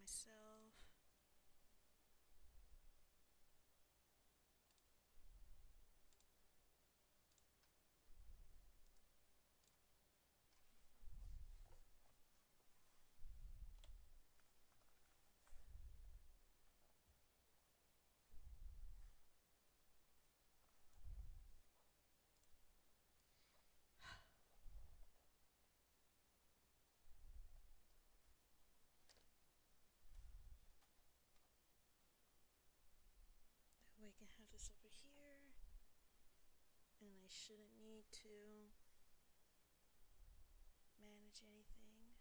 myself. That way I can have this over here. And I shouldn't need to manage anything.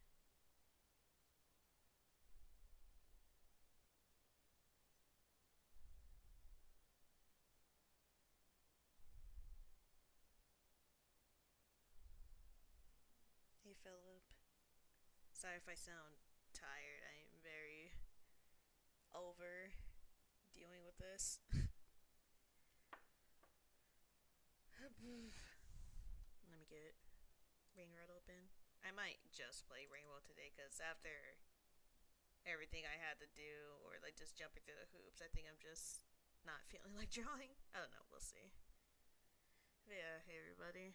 Hey Philip. Sorry if I sound tired. I am very over dealing with this. Let me get RainWorld open. I might just play RainWorld today because after everything I had to do, or like just jumping through the hoops, I think I'm just not feeling like drawing. I don't know. We'll see. But yeah, hey everybody.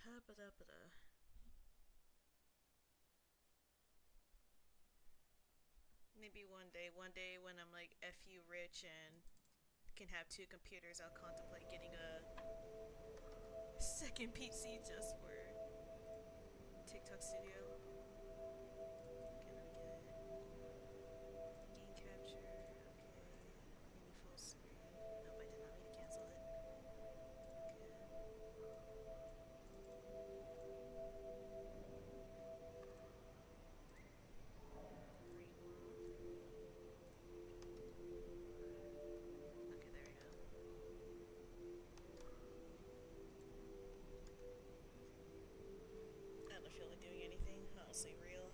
Hubba-dubba-da. Maybe one day when I'm like FU rich and can have two computers, I'll contemplate getting a second PC just for TikTok Studio. Okay, let me get game capture. Okay, maybe full screen. Nope, I did not mean to cancel it. Okay. Okay, there we go. I don't feel like doing anything. Honestly, real.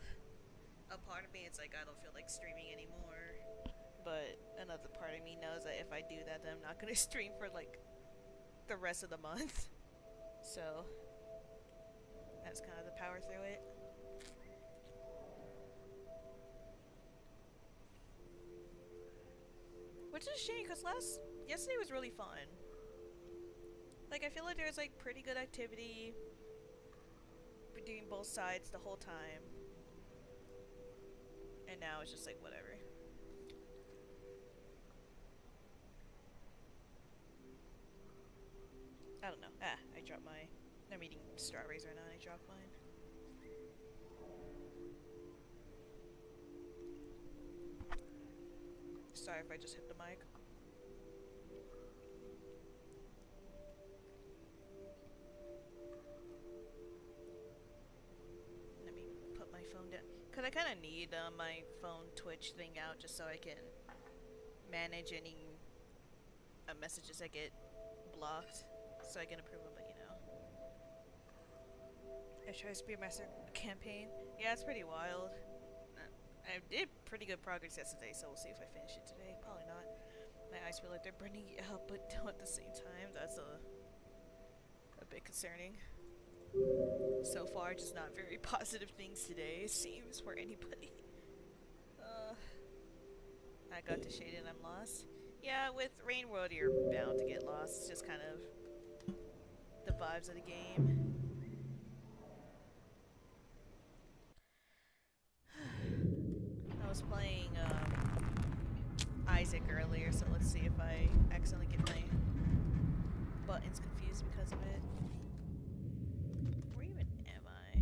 A part of me, it's like I don't feel like streaming anymore. But another part of me knows that if I do that, then I'm not gonna stream for like the rest of the month. So that's kind of the power through it. Which is a shame because yesterday was really fun. Like I feel like there was like pretty good activity. We're doing both sides the whole time. And now it's just like whatever. I don't know. I dropped my... I'm eating strawberries right now and I dropped mine. Sorry if I just hit the mic. Let me put my phone down. Because I kind of need my phone Twitch thing out just so I can manage any messages I get blocked. So I can approve them, but you know. I tried Spearmaster campaign. Yeah, it's pretty wild. I did pretty good progress yesterday, so we'll see if I finish it today. Probably not. My eyes feel like they're burning out, but at the same time, that's a bit concerning. So far, just not very positive things today, it seems, for anybody. I got to shade and I'm lost. Yeah, with RainWorld, you're bound to get lost. It's just kind of the vibes of the game. I was playing Isaac earlier, so let's see if I accidentally get my buttons confused because of it. Where even am I?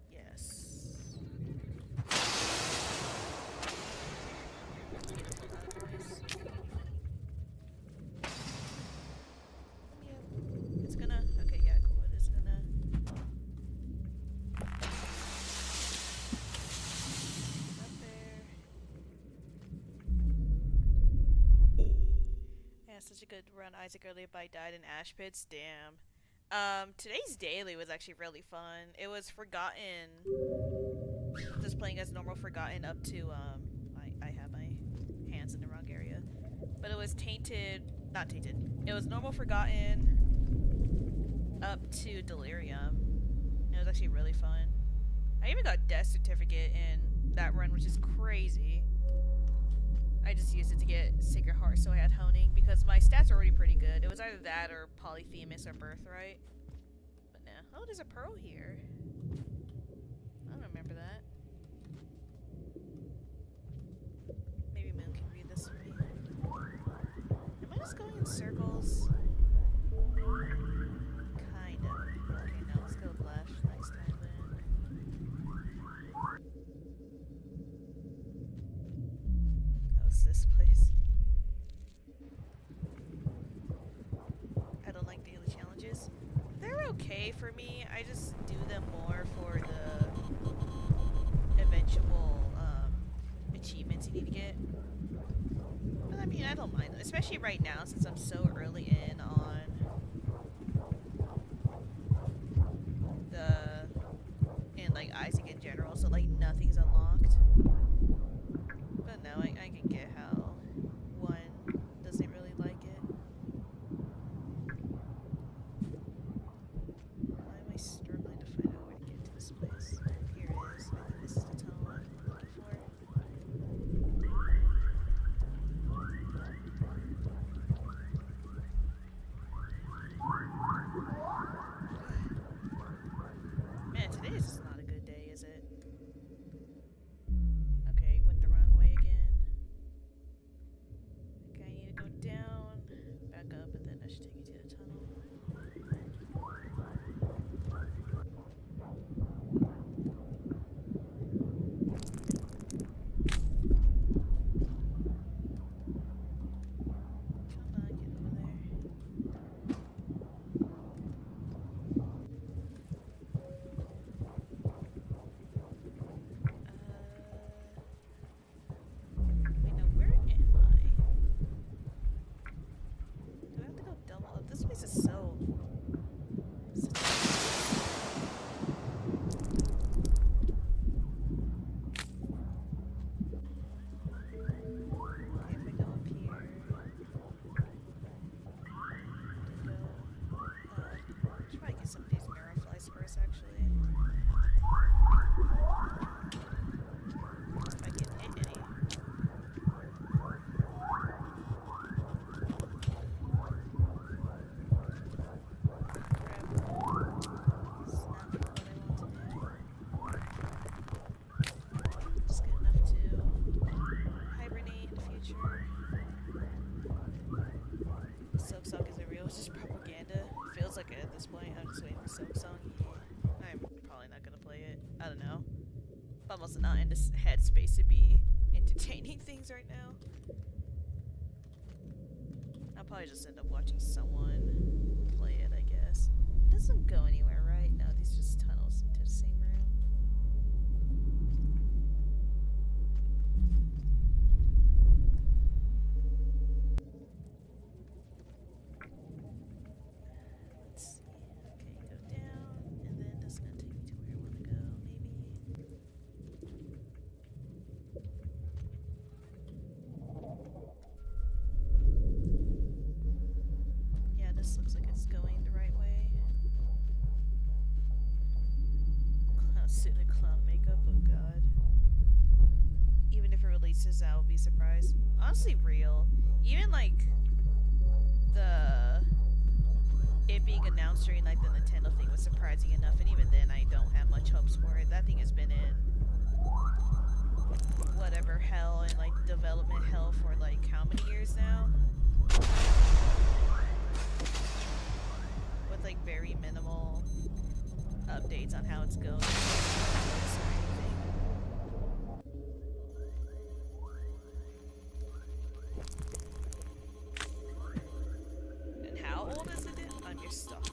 Yes. It's gonna... Okay, yeah, cool. It is gonna... Up there. Yeah, such a good run, Isaac, earlier, but I died in Ash Pits. Damn. Today's daily was actually really fun. It was Forgotten. Just playing as normal Forgotten up to, I have my hands in the wrong area. But it was Tainted... Not Tainted. It was normal Forgotten... up to Delirium. It was actually really fun. I even got Death Certificate in that run, which is crazy. I just used it to get Sacred Heart, so I had Honing, because my stats are already pretty good. It was either that or Polyphemus or Birthright. But nah. Oh, there's a pearl here. I don't remember that. Maybe Moon can read this for me. Am I just going in circles? Kind of. Okay, now let's go left next time then. Oh, it's this place. I don't like daily challenges. They're okay for me. I just do them more for the eventual achievements you need to get. But I mean, I don't mind them, especially right now since I'm so early in on like Isaac in general, so like nothing's unlocked. But no, I can get how one doesn't really like it. Why am I struggling to find out where to get to this place? Here it is. I think this is the tunnel I'm looking for. Man, today is just not a good day, is it? Okay, went the wrong way again. Okay, I need to go down, back up, and then that should take me to the tunnel. Come on, get over there. Wait, no, where am I? Do I have to go double up? This place is so... such a- Okay, if I go up here... should probably get some of these mirror flies first, actually. If I can hit any. Crap. It's not what I want to do. Just good enough to hibernate in the future. Silk Song isn't real, it's just propaganda. Feels like it at this point. I'm just waiting for Silk Song. I'm probably not gonna play it. I don't know. I'm also not in this headspace to be entertaining things right now. I'll probably just end up watching someone play it, I guess. It doesn't go anywhere, right? No, these are just tunnels into the same room. Let's see. Okay, go down, and then that's gonna take me to where I want to go, maybe. Yeah, this looks like it's going the right way. Clown suit and clown makeup, oh god. Even if it releases, I will be surprised. Honestly, real. Even like the it being announced during like the Nintendo thing was surprising enough, and even then I don't have much hopes for it. That thing has been in whatever hell and like development hell for like how many years now? With like very minimal updates on how it's going. And how old is it? I'm your stalker.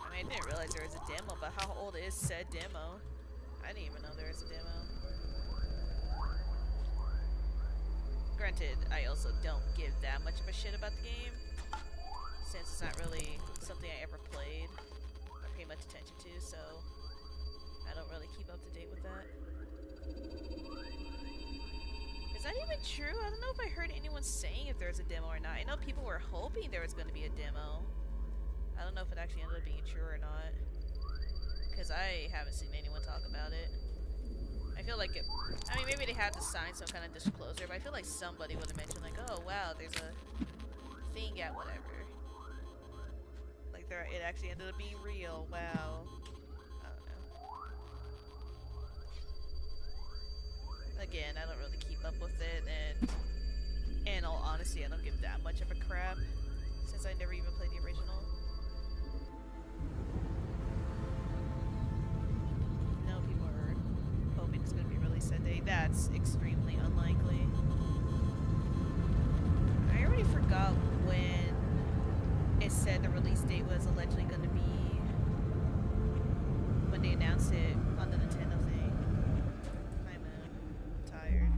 I mean, I didn't realize there was a demo, but how old is said demo? I didn't even know there was a demo. Granted, I also don't give that much of a shit about the game, since it's not really something I ever played or pay much attention to, so I don't really keep up to date with that. It's that even true? I don't know if I heard anyone saying if there's a demo or not. I know people were hoping there was going to be a demo. I don't know if it actually ended up being true or not. Because I haven't seen anyone talk about it. I feel like it... I mean, maybe they had to sign some kind of disclosure, but I feel like somebody would have mentioned, like, oh, wow, there's a thing at whatever. Like, it actually ended up being real. Wow. I don't know. Again, I don't really keep up with it, and in all honesty, I don't give that much of a crap, since I never even played the original. No, people are hoping it's going to be released that day. That's extremely unlikely. I already forgot when it said the release date was allegedly going to be when they announced it on the Nintendo thing. I'm tired.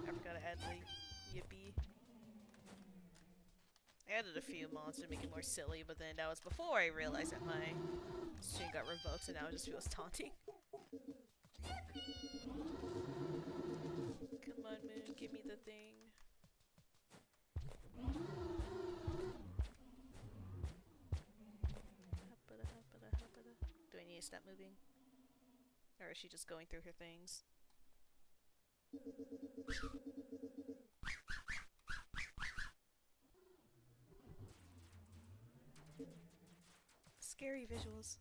I forgot to add the yippee. I added a few mods to make it more silly, but then that was before I realized that my stream got revoked, so now it just feels taunting. Come on, Moon, give me the thing. Do I need to stop moving? Or is she just going through her things? Scary visuals.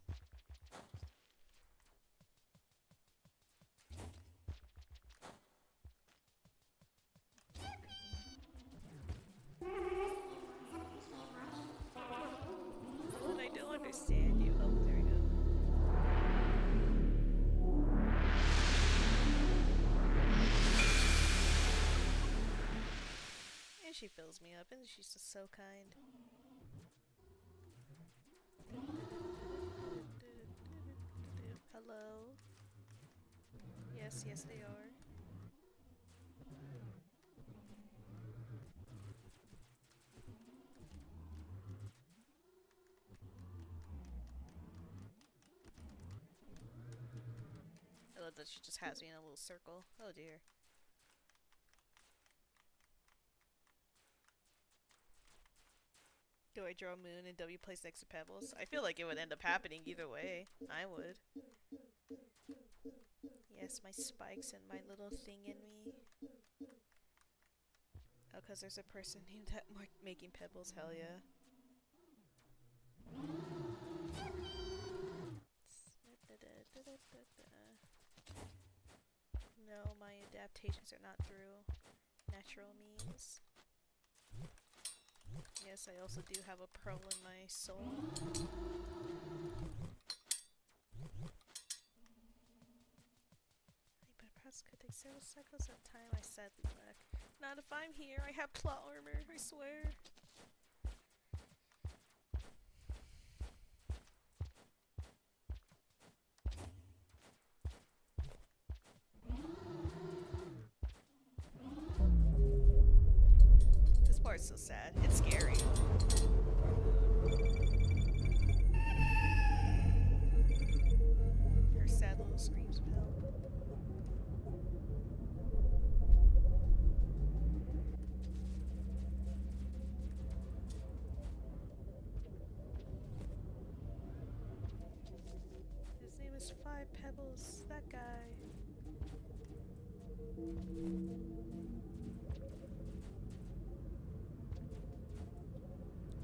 And I don't understand you. Oh, there we go. And she fills me up, and she's just so kind. Hello? Yes, yes they are. I love that she just has me in a little circle. Oh dear. Do I draw a moon and W plays next to pebbles? I feel like it would end up happening either way. I would. Yes, my spikes and my little thing in me. Oh, because there's a person named that making pebbles. Hell yeah. No, my adaptations are not through natural means. Yes, I also do have a pearl in my soul. But perhaps could take several cycles of time. I sadly lack. Not if I'm here. I have plot armor, I swear. This part's so sad. It's scary. Her sad little screams of help. His name is Five Pebbles. That guy.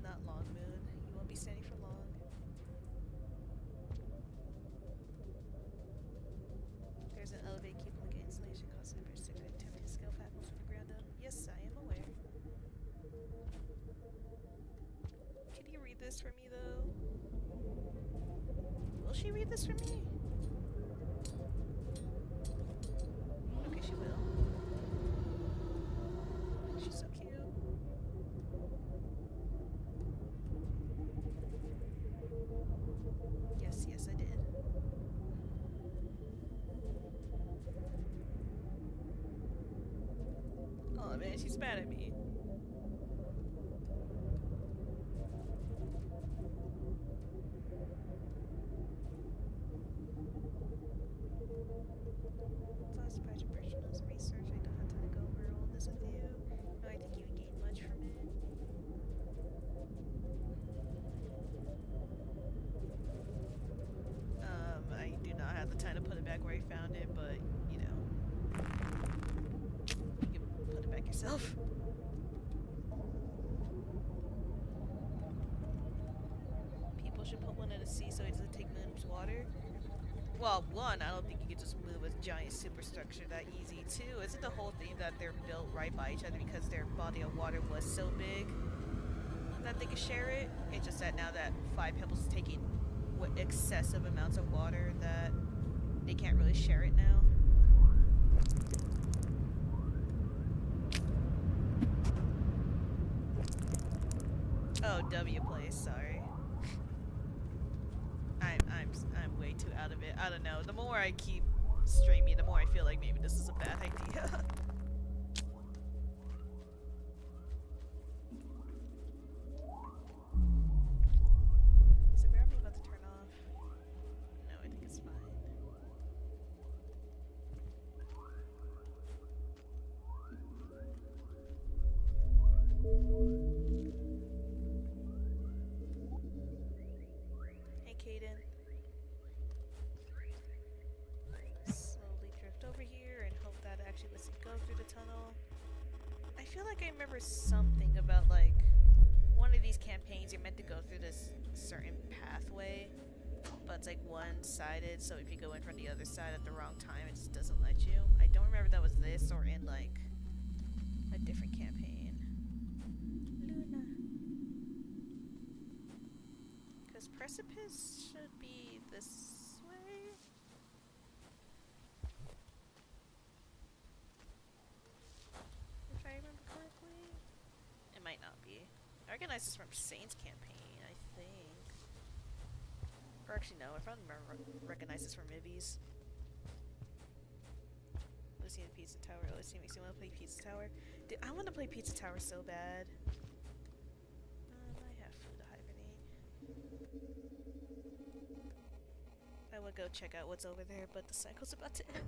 Not long, Moon. You won't be standing for long. There's an elevated cable against installation costing for 6 attempting to scale fabrics from the ground up. Yes, I am aware. Can you read this for me, though? Will she read this for me? Okay, she will. She's so cute. Yes, yes, I did. Oh man, she's mad at me. water. Well, one, I don't think you could just move a giant superstructure that easy. Two, isn't the whole thing that they're built right by each other because their body of water was so big that they could share it? It's just that now that Five Pebbles is taking excessive amounts of water that they can't really share it now. Oh, W place, sorry. I'm way too out of it. I don't know. The more I keep streaming, the more I feel like maybe this is a bad idea. Is the gravity about to turn off? No, I think it's fine. Hey, Kaden. Slowly drift over here and hope that actually lets you go through the tunnel. I feel like I remember something about, like, one of these campaigns you're meant to go through this certain pathway, but it's like one-sided, so if you go in from the other side at the wrong time, it just doesn't let you. I don't remember if that was this or in, like, a different campaign. Luna. Because Precipice should be this way? If I remember correctly. It might not be. I recognize this from Saint's campaign, I think. Or actually, no, I probably recognize this from Mibby's. Lucy and Pizza Tower. Lucy makes me want to play Pizza Tower. Dude, I want to play Pizza Tower so bad. I have food to hibernate. I would go check out what's over there, but the cycle's about to end.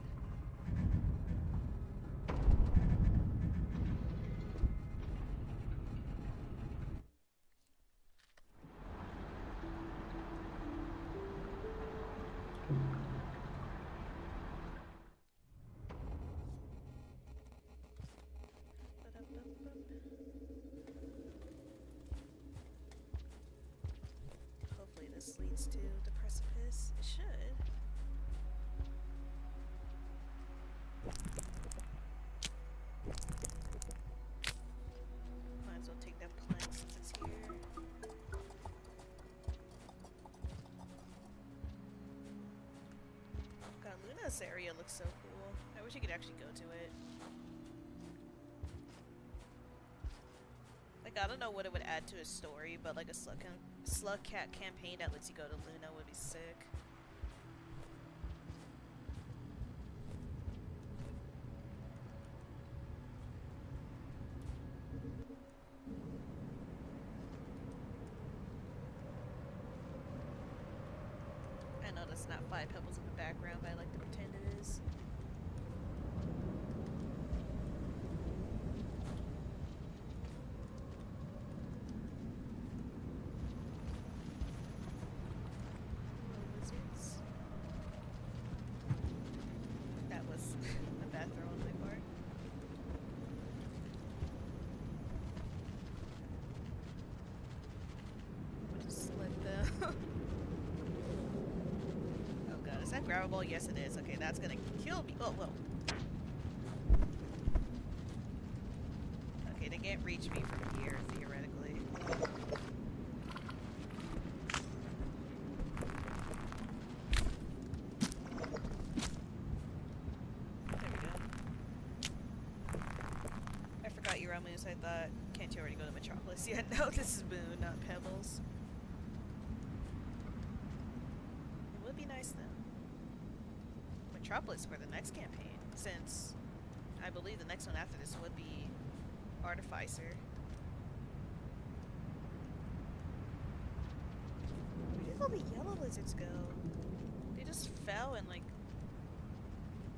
Hopefully this leads to the precipice. It should. Might as well take that plank since it's here. God, Luna's area looks so cool. I wish you could actually go to it. Like, I don't know what it would add to his story, but like a slug cat campaign that lets you go to Luna would be sick. I know that's not Five Pebbles in the background, but I like to pretend it is. That was a bad throw on my part. We'll just slip them. Oh god, is that grabbable? Yes it is. Okay, that's gonna kill me. Oh, whoa. Okay, they can't reach me from here, theoretically. I thought, can't you already go to Metropolis? Yeah, no, this is Boone, not Pebbles. It would be nice though. Metropolis for the next campaign, since I believe the next one after this would be Artificer. Where did all the yellow lizards go? They just fell and like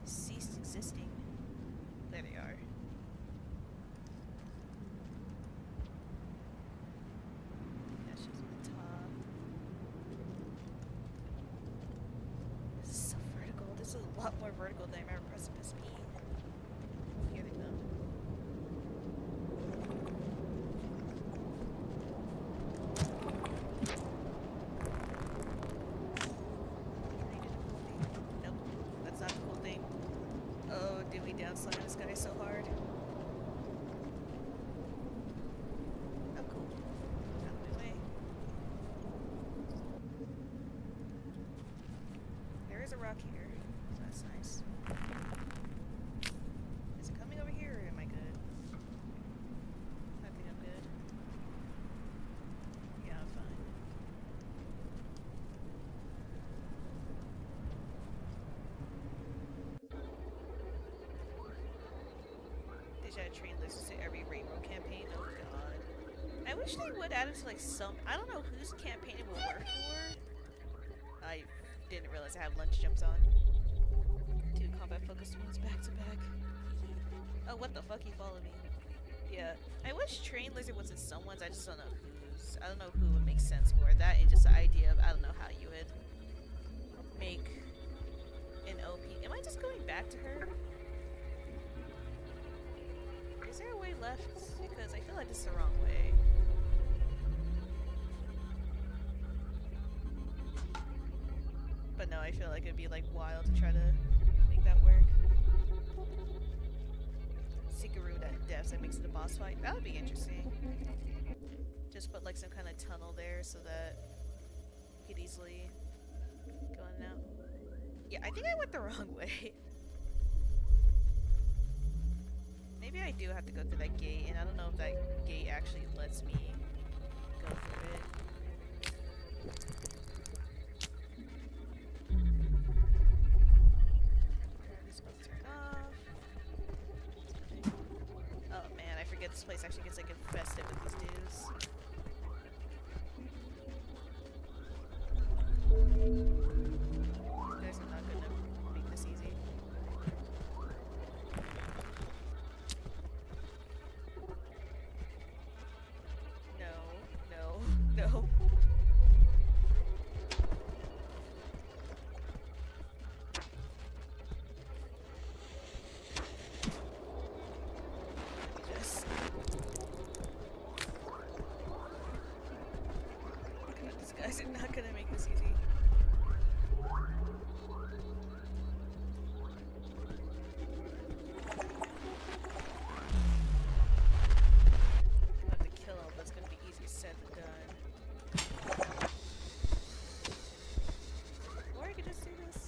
ceased existing. There they are. A lot more vertical than I remember Precipice being. Here they go. rock here, so that's nice. Is it coming over here, or am I good? I think I'm good. Yeah, I'm fine. They should train lizards to every RainWorld campaign. Oh god. I wish they would add it to like some. I don't know whose campaign it will work for. I didn't realize I have lunch jumps on. 2 combat focused ones back to back. Oh, what the fuck? He followed me. Yeah. I wish train lizard was in someone's. I just don't know whose. I don't know who would make sense for that. And just the idea of I don't know how you would make an OP. Am I just going back to her? Is there a way left? Because I feel like this is the wrong way. But no, I feel like it'd be like wild to try to make that work. Secret route at depths that makes it a boss fight. That would be interesting. Just put like some kind of tunnel there so that you could easily go in and out. Yeah, I think I went the wrong way. Maybe I do have to go through that gate, and I don't know if that gate actually lets me go through it. Oh man, I forget this place actually gets like infested with these dudes. Guys, I'm not gonna make this easy. No. Yes. God, these guys are not gonna make this easy. I have to kill all, but it's gonna be easier said than done. Or I could just do this.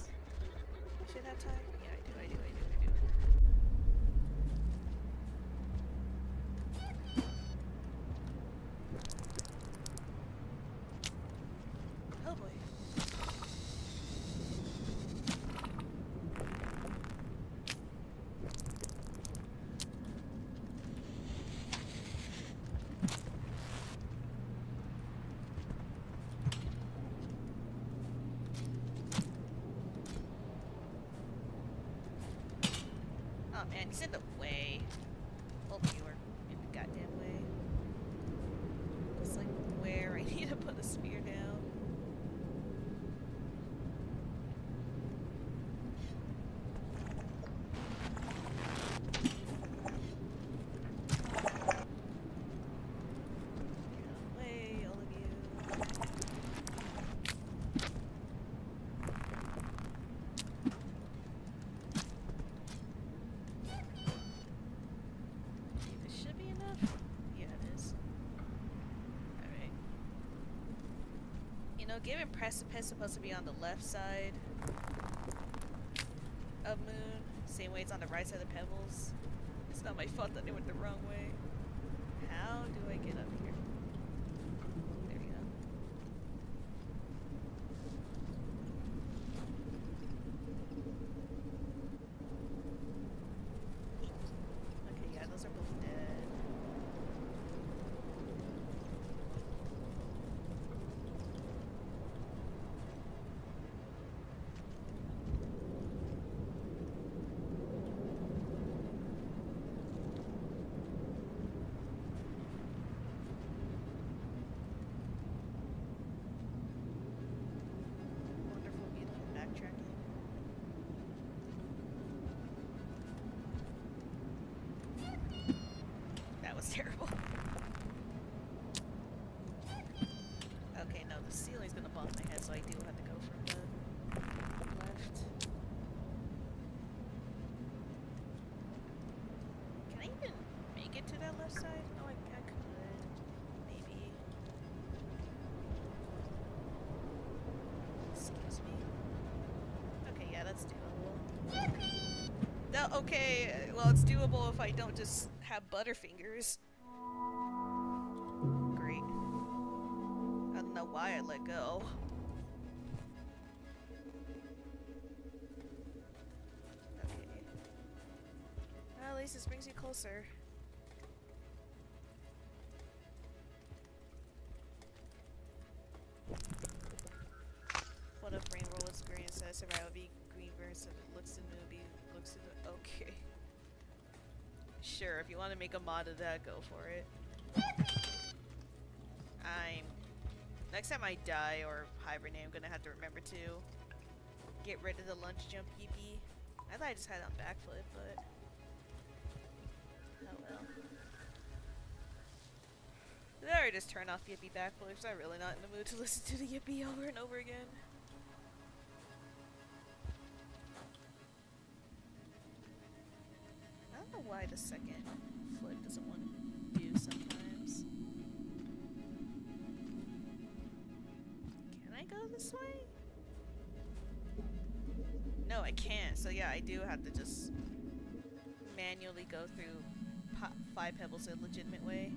I should have time. Yeah, I do. Oh boy. Oh man, he's in the way. Oh, you were in the goddamn way. It's like where I need to put the spear down. Get out of the way, all of you. This should be enough. Yeah, it is. Alright. You know, given precipice supposed to be on the left side of Moon, same way it's on the right side of Pebbles, it's not my fault that they went the wrong way. How do I get up here? There we go. Okay, yeah, those are both dead. Wonderful, beautiful backtracking. That was terrible. Okay, no, the ceiling's gonna bonk my head, so I do have to go from the left. Can I even make it to that left side? No, I could. Maybe. Excuse me. Okay, yeah, okay, well, it's doable if I don't just have butterfingers. Great. I don't know why I let go. Okay. Well, at least this brings you closer. What if RainWorld was green instead of survival would be green versus it looks in the movie, looks in the... Okay. Sure, if you want to make a mod of that, go for it. Next time I die or hibernate, I'm gonna have to remember to get rid of the lunch jump yippee. I thought I just had it on backflip, but... Oh well. Did I just turn off yippee backflips? I'm really not in the mood to listen to the yippee over and over again. I don't know why the second flip doesn't want to do sometimes. Can I go this way? No, I can't. So yeah, I do have to just manually go through 5 pebbles a legitimate way.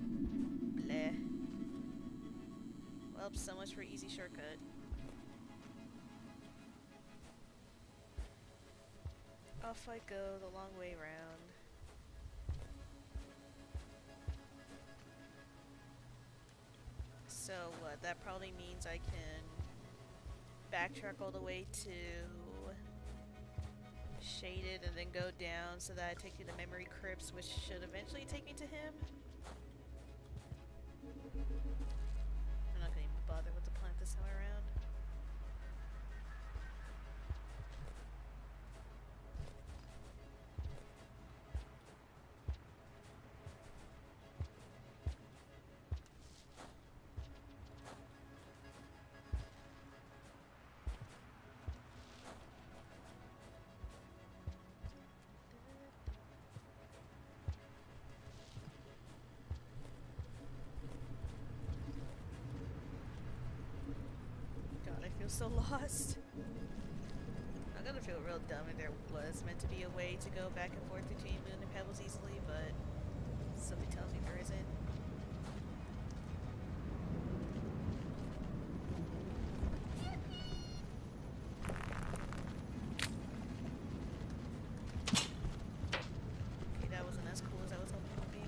Bleh. Well, so much for easy shortcut. Off I go the long way round. So what? That probably means I can backtrack all the way to Shaded and then go down so that I take you to Memory Crypts, which should eventually take me to him. I'm not gonna even bother with the plant this time around. So lost. I'm gonna feel real dumb if there was meant to be a way to go back and forth between Moon and Pebbles easily, but something tells me there isn't. Okay, that wasn't as cool as I was hoping it would be.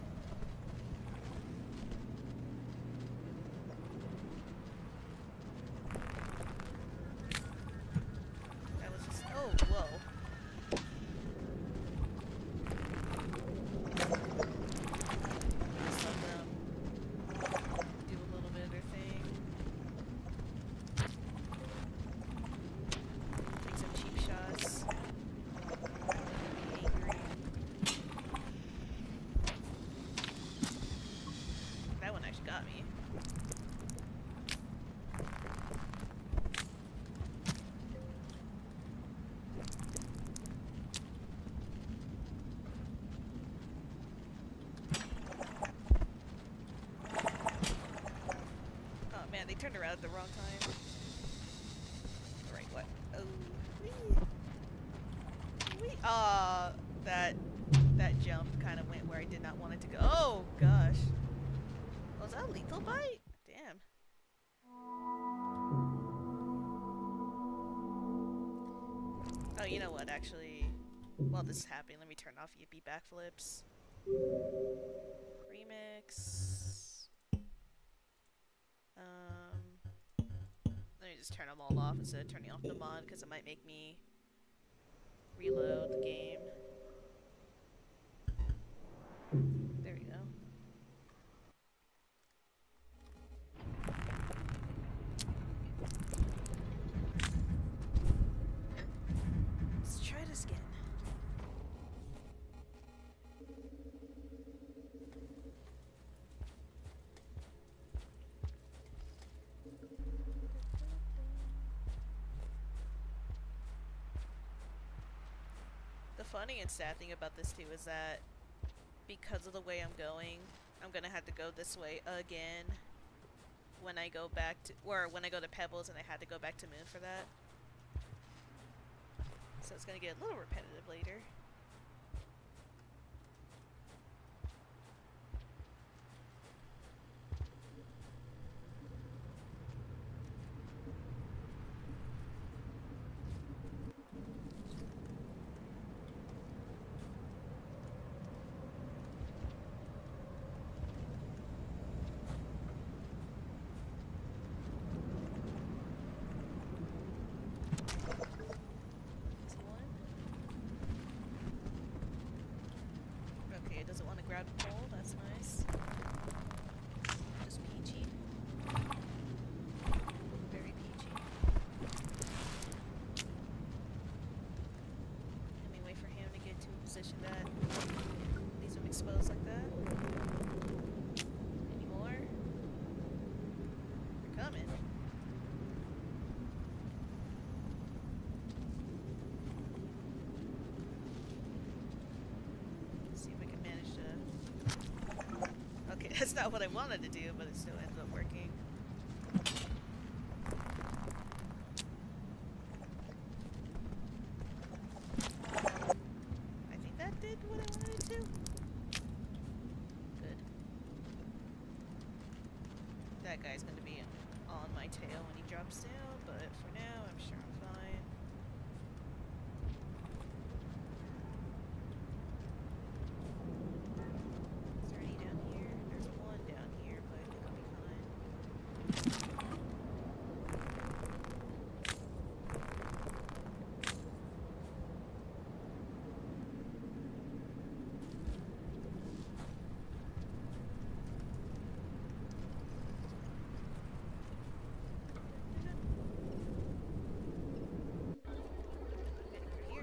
They turned around at the wrong time. Alright, what? Oh. Wee. That jump kind of went where I did not want it to go. Oh, gosh. Was that a lethal bite? Damn. Oh, you know what, actually, while this is happening, let me turn off yippee backflips. Remix. Let me just turn them all off instead of turning off the mod, because it might make me reload the game. There we go. Let's try this again. Funny and sad thing about this too is that because of the way I'm going, I'm gonna have to go this way again when I go back to, or when I go to Pebbles, and I had to go back to Moon for that. So it's gonna get a little repetitive later. grab the pole, that's nice. Just peachy. Very peachy. Let me wait for him to get to a position that leaves him exposed like that. Any more? They're coming. Okay, that's not what I wanted to do, but it still ended up working. I think that did what I wanted it to. Good. That guy's gonna be on my tail when he drops down, but for now, I'm sure I'm fine.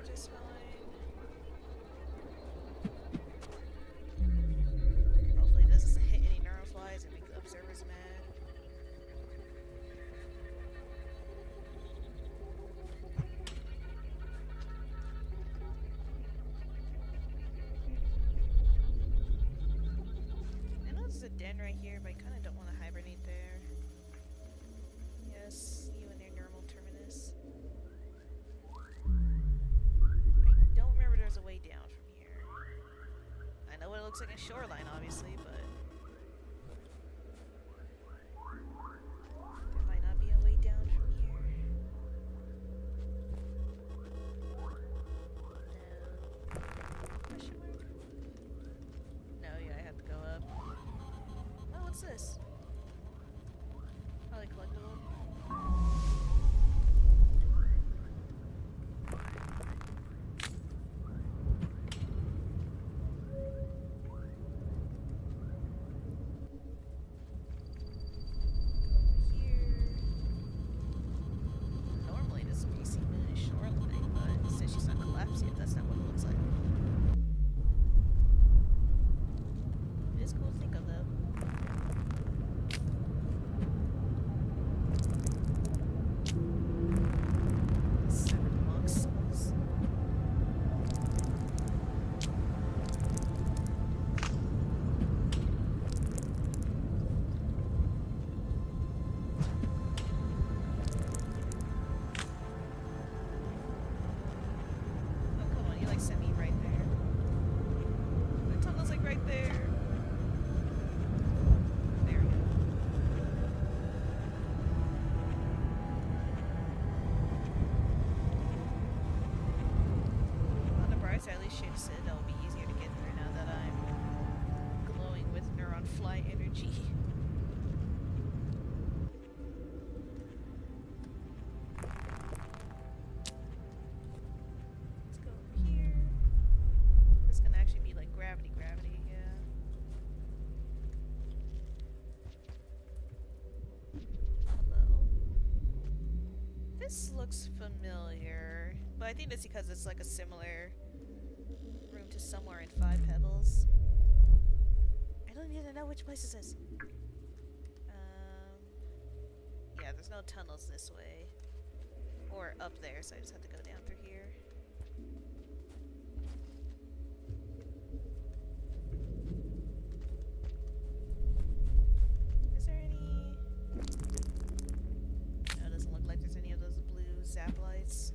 Just fine. Hopefully this doesn't hit any neuroflies and make the observers mad. I know there's a den right here, but I kind of don't want to hibernate there. Yes, you and your normal terminus. There's a way down from here. I know what it looks like in Shoreline, obviously, but there might not be a way down from here. No. Question mark? No, yeah, I have to go up. Oh, what's this? Probably collectible. That's not what it looks like. It is cool to think of, though. Severed monk souls. Sent me right there. The tunnel's like right there. There we go. On the bright side, at least Shane said that will be easier to get through now that I'm glowing with neuron fly energy. Gravity, yeah. Hello. This looks familiar, but I think that's because it's like a similar room to somewhere in Five Pebbles. I don't even know which place this is. Yeah, there's no tunnels this way. Or up there, so I just have to go down through here. Zap lights.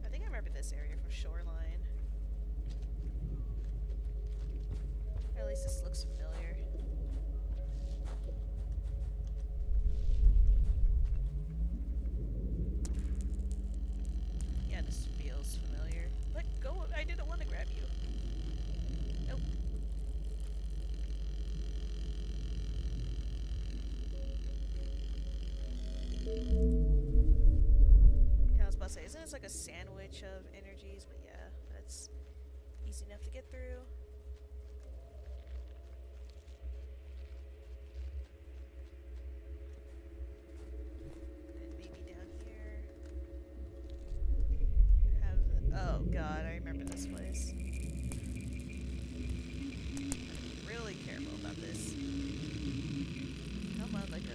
I think I remember this area from Shoreline. Or at least this looks familiar. Yeah, this feels familiar. Let go! I didn't want to grab you. Nope. Yeah, I was about to say, isn't it's like a sandwich of energies, but yeah, that's easy enough to get through. Then maybe down here have the, oh god, I remember this place. Really careful about this. Come on, let go.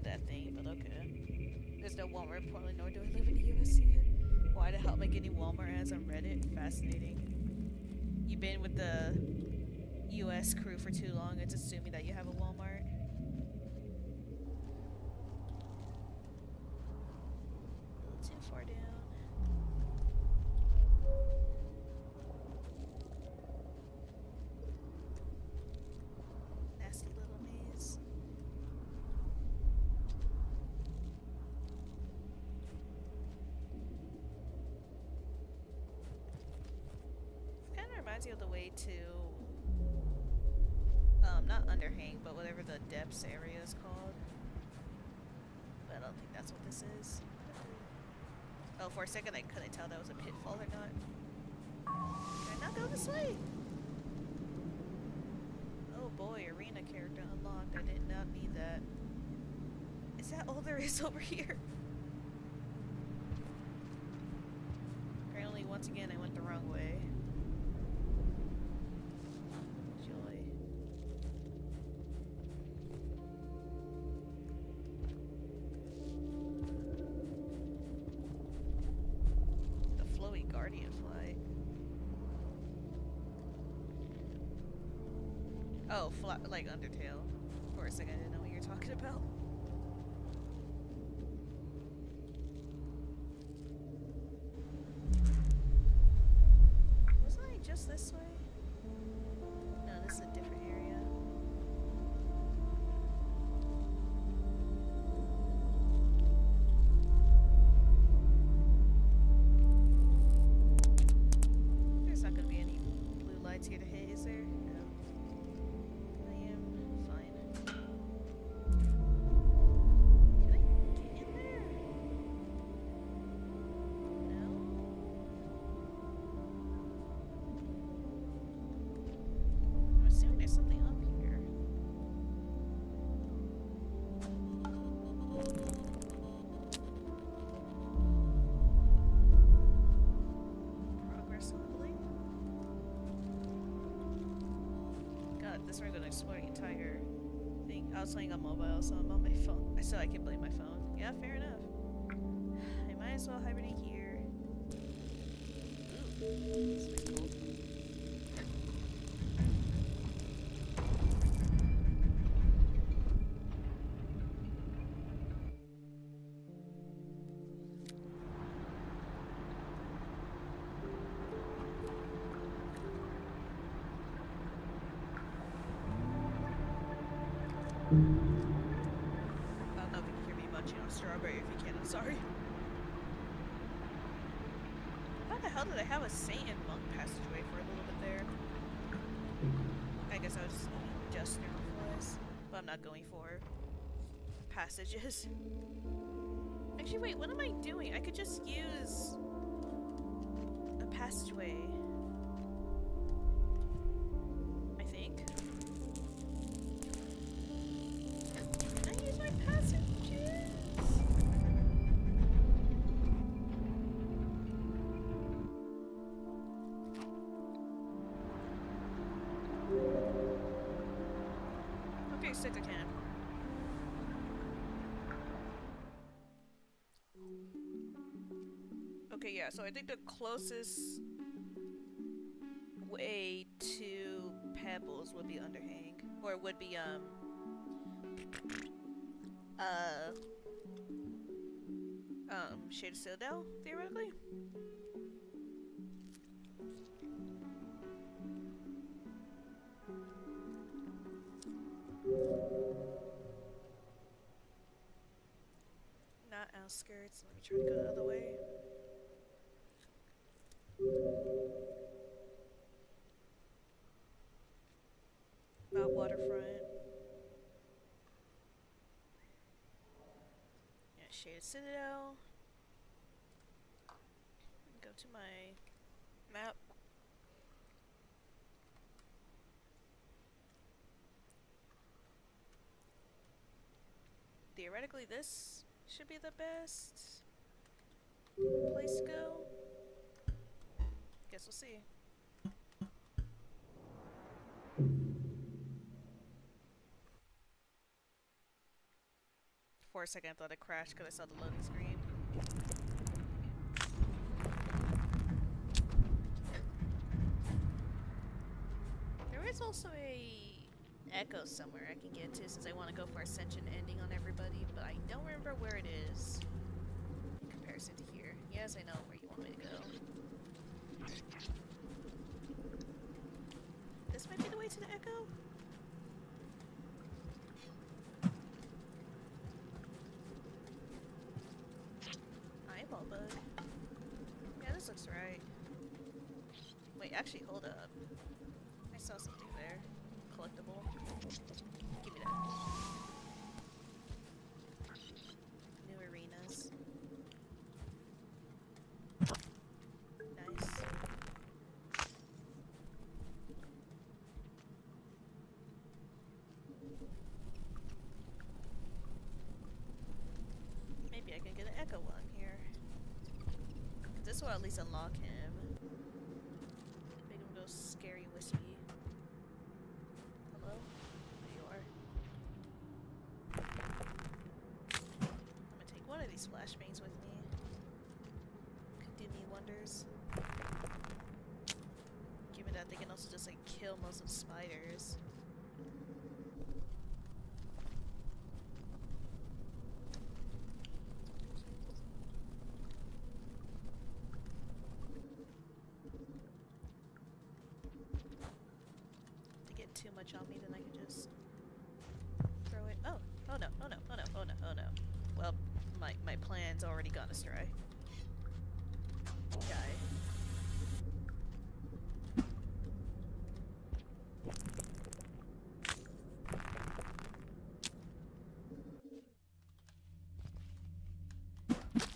That thing, but okay. There's no Walmart in Portland, nor do I live in the US yet. Why the hell make any Walmart ads on Reddit? Fascinating. You've been with the US crew for too long, it's assuming that you have a Walmart. A little too far down. Nasty little maze. Reminds you of the way to, not underhang, but whatever the depths area is called. But I don't think that's what this is. Oh, for a second I couldn't tell that was a pitfall or not. Can I not go this way? Oh boy, arena character unlocked. I did not need that. Is that all there is over here? Apparently, once again, I went the wrong way. Oh, like Undertale. For a second, I didn't know what you were talking about. Wasn't I just this way? No, this is a different area. There's not gonna be any blue lights here to hit, is there? No. This we're gonna explore the entire thing. I was playing on mobile, so I'm on my phone. So I can blame my phone. Yeah, fair enough. I might as well hibernate here. Ooh, this is cool. I don't know if you can hear me munching on strawberry. If you can, I'm sorry. How the hell did I have a Saint and Monk passageway for a little bit there? I guess I was just near voice, but I'm not going for passages. Actually, wait, what am I doing? I could just use a passageway. I think. Can I use my passages? Okay, sick I can. Okay, yeah, so I think the closest way to Pebbles would be Underhang. Or would be, Shade of Citadel, theoretically? Not outskirts. Let me try to go the other way. Not waterfront. Yeah, Shaded Citadel. Go to my map. Theoretically, this should be the best place to go. Guess we'll see. For a second, I thought it crashed because I saw the loading screen. There is also a echo somewhere I can get to since I want to go for Ascension ending on everybody, but I don't remember where it is in comparison to here. Yes, I know where you want me to go. This might be the way to the echo? Eyeball bug. Yeah, this looks right. Wait, actually, hold up. I saw something there. Collectible. Give me that. New arenas. Nice. Maybe I can get an echo while I'm here. This will at least unlock him. Make him go scary wispy. Hello? There you are. I'm gonna take one of these flashbangs with me. Could do me wonders. Given that they can also just like kill most of the spiders. Too much on me, then I can just throw it. Oh, oh no, oh no, oh no, oh no, oh no. Well, my plan's already gone astray. Die.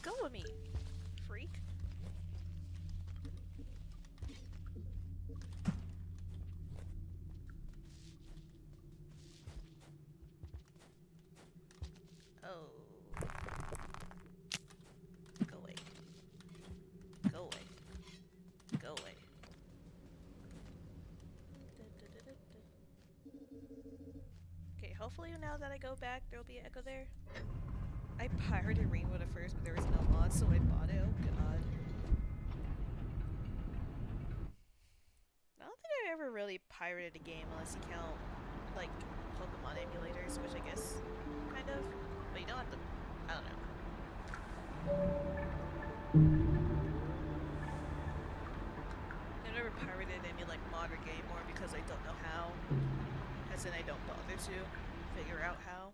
Go with me, freak. Oh. Go away. Go away. Go away. Okay, hopefully now that I go back, there'll be an echo there. I pirated RainWorld at first, but there was no mod, so I bought it. Oh god. I don't think I ever really pirated a game unless you count, like, Pokemon emulators, which I guess, kind of. But you don't have to, I don't know. I've never pirated any, like, modern game more because I don't know how. As in, I don't bother to figure out how.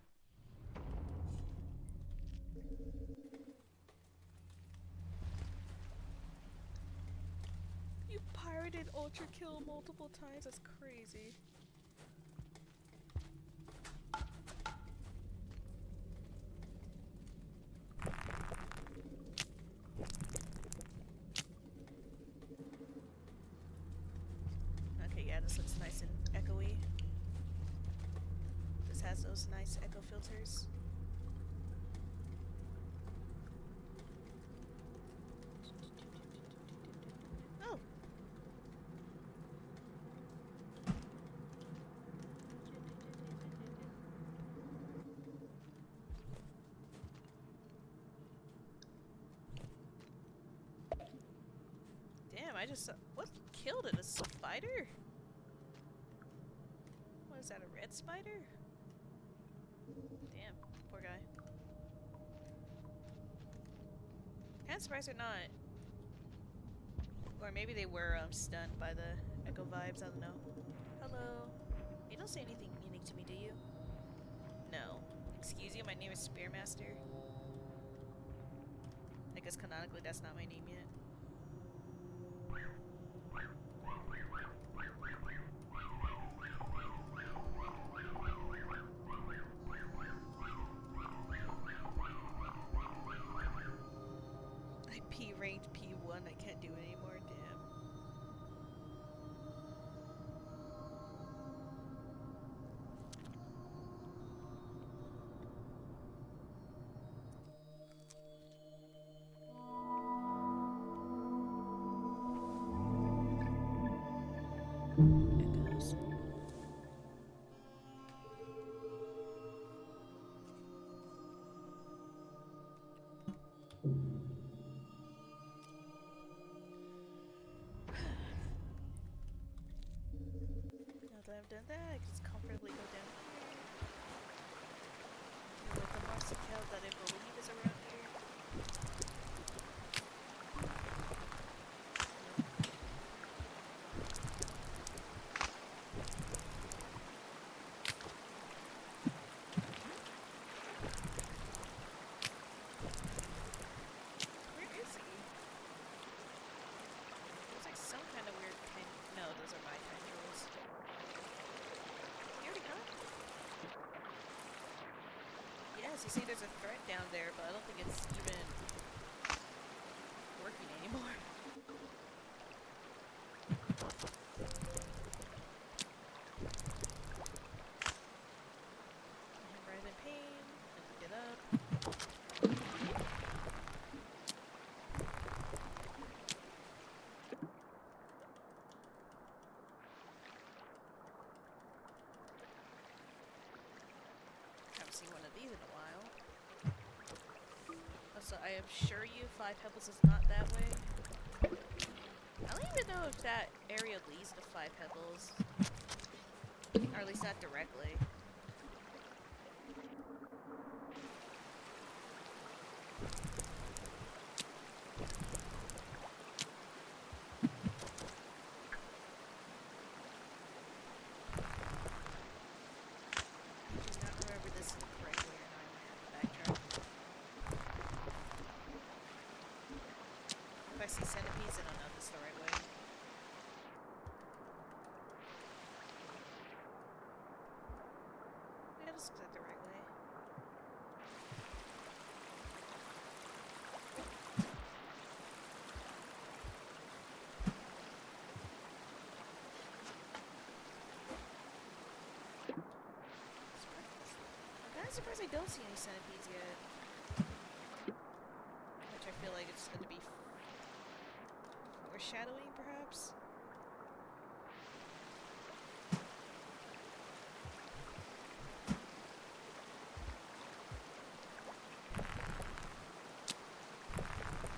You pirated Ultra Kill multiple times? That's crazy. Okay, yeah, this looks nice and echoey. This has those nice echo filters. Oh! I just saw. What killed it? A spider? What is that? A red spider? Damn, poor guy. Kinda surprised they're not. Or maybe they were stunned by the echo vibes. I don't know. Hello. You don't say anything unique to me, do you? No. Excuse you, my name is Sparmaster. I guess canonically that's not my name yet. I P ranked P1, I can't do it anymore, damn. Echoes. Now that I've done that, I can just comfortably go down here. With the monster cow that I believe is around here. Where is he? There's like some kind of weird pen. No, those are my tendrils. He already gone? Yes, you see there's a threat down there, but I don't think it's even working anymore. I'm right in pain. I can get up. Haven't seen one of these in a while. Also, I assure you, 5 Pebbles is not that way. I don't even know if that area leads to 5 Pebbles. Or at least not directly. I do not remember this correctly or not. I might have to backtrack. If I see centipedes, then I'll know this the right way. Yeah, this looks like the right way. I'm kind of surprised I don't see any centipedes yet. Which I feel like it's going to be foreshadowing, perhaps?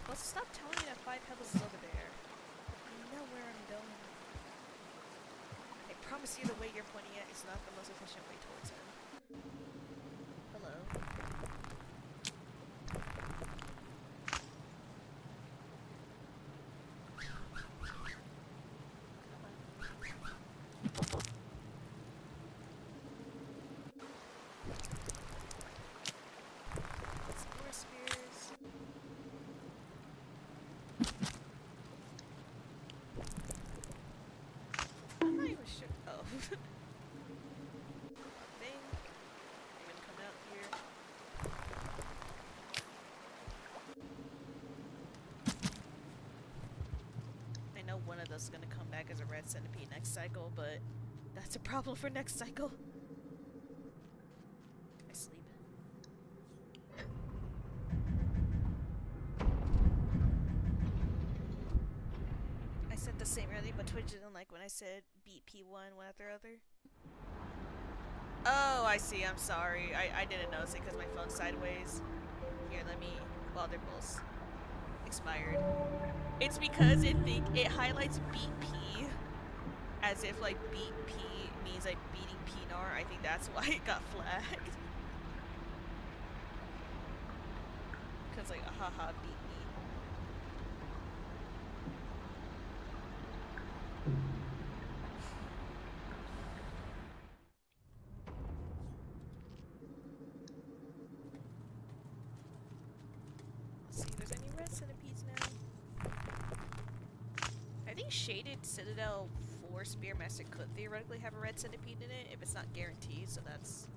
Well, stop telling me that 5 Pebbles is over there. You know where I'm going. I promise you the way you're pointing at is not the most efficient way towards him. Hello. Some more spears. I'm not even sure. Oh. Thing. I'm gonna come out here. I know one of those is gonna come back as a red centipede next cycle, but that's a problem for next cycle. I sleep. I said the same earlier, but Twitch didn't like when I said beat P1 one after other. Oh, I see. I'm sorry. I didn't notice it because my phone's sideways. Here, let me... Well, they're both expired. It's because it highlights beat P as if like beat P means like beating Pinar. I think that's why it got flagged. Cause like haha beat me. Let's see if there's any red centipedes now. I think Shaded Citadel 4 Spearmaster could theoretically have a red centipede in it if it's not guaranteed, so that's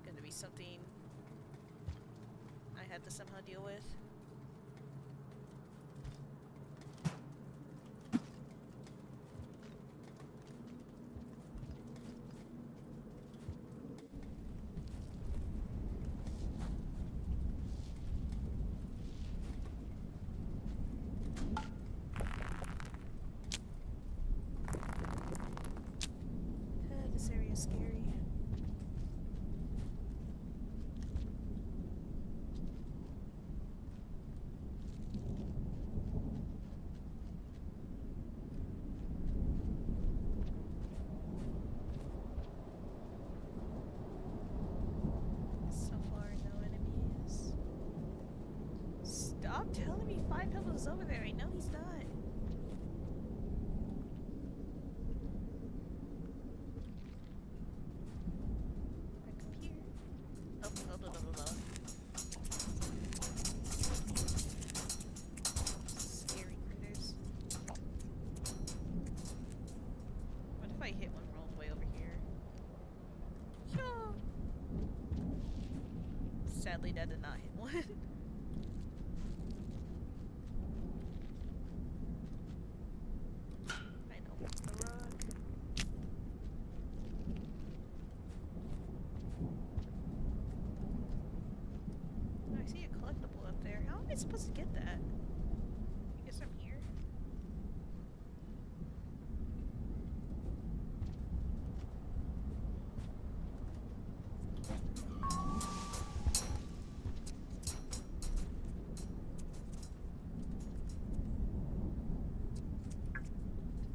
gonna be something I had to somehow deal with. This area is scary. So far, no enemies. Stop telling me 5 pebbles is over there. I know he's not. Scary critters. What if I hit one rolling way over here? Yeah. Sadly, that did not hit one. I know, the rock. Oh, I see a collectible up there. How am I supposed to get that? I guess I'm here.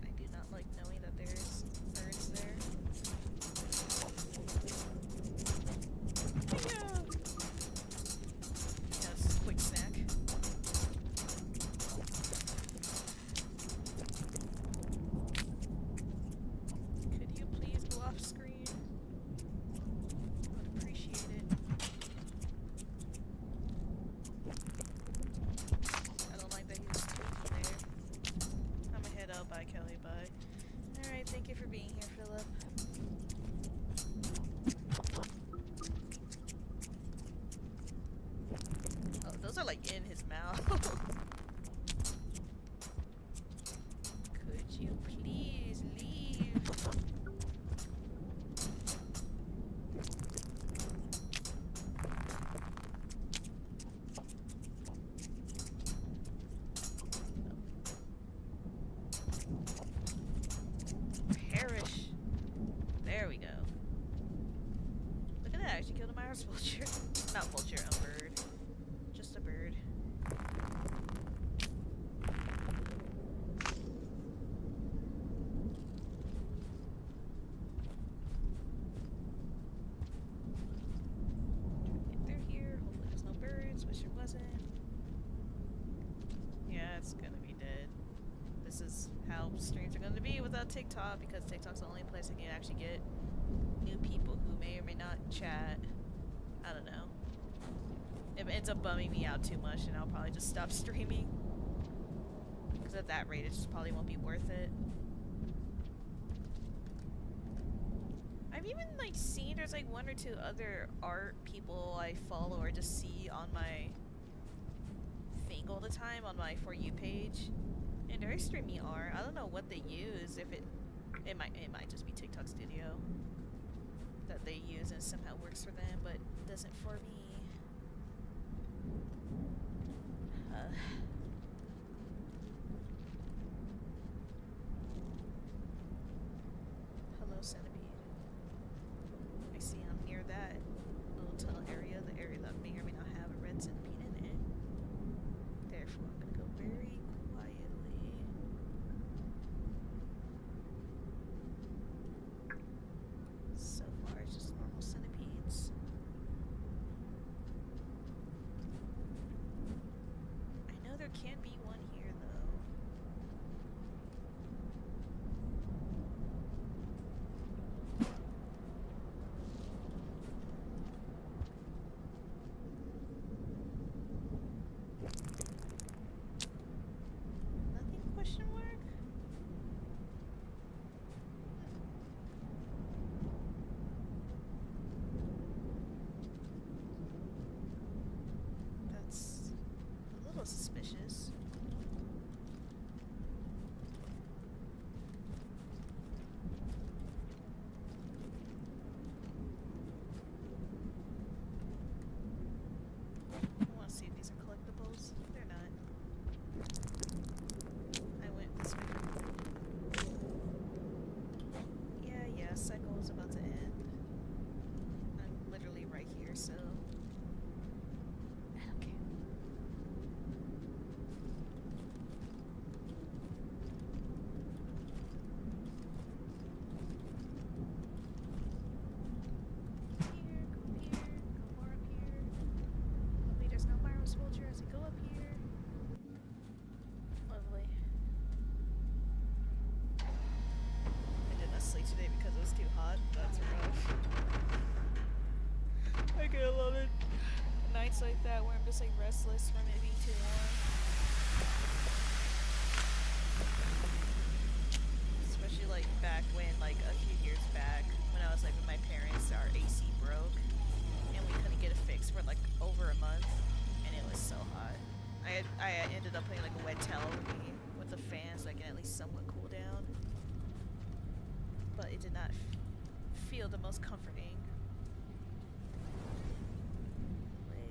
I do not like knowing that there's birds there. Hiya! Yes, quick snack. Could you please go off screen? I'd appreciate it. I don't like that he was tweaking there. I'm gonna head out. Bye, Kelly. Bye. Alright, thank you for being here, Philip. Oh, those are like in his mouth. Could you please leave? Perish. There we go. Look at that, I actually killed a Myers vulture. Not vulture, a bird. Just a bird. Get through here. Hopefully there's no birds. Wish there wasn't. Yeah, it's gonna be dead. This is how streams are going to be without TikTok, because TikTok's the only place I can actually get new people who may or may not chat. I don't know. If it ends up bumming me out too much, then I'll probably just stop streaming. Because at that rate, it just probably won't be worth it. I've even like seen there's like 1 or 2 other art people I follow or just see on my thing all the time on my For You page. And they're extremely art. I don't know what they use. If it might just be TikTok Studio that they use and somehow works for them, but doesn't for me. Hello, centipede. I see I'm near that little tunnel area, the area that may or may not have a red centipede in it. Therefore, days like that where I'm just like restless from it being too long. Especially like back when, like a few years back, when I was like with my parents, our AC broke and we couldn't get it fixed for like over a month, and it was so hot. I ended up putting like a wet towel over me with the fan so I can at least somewhat cool down, but it did not feel the most comforting. Leg.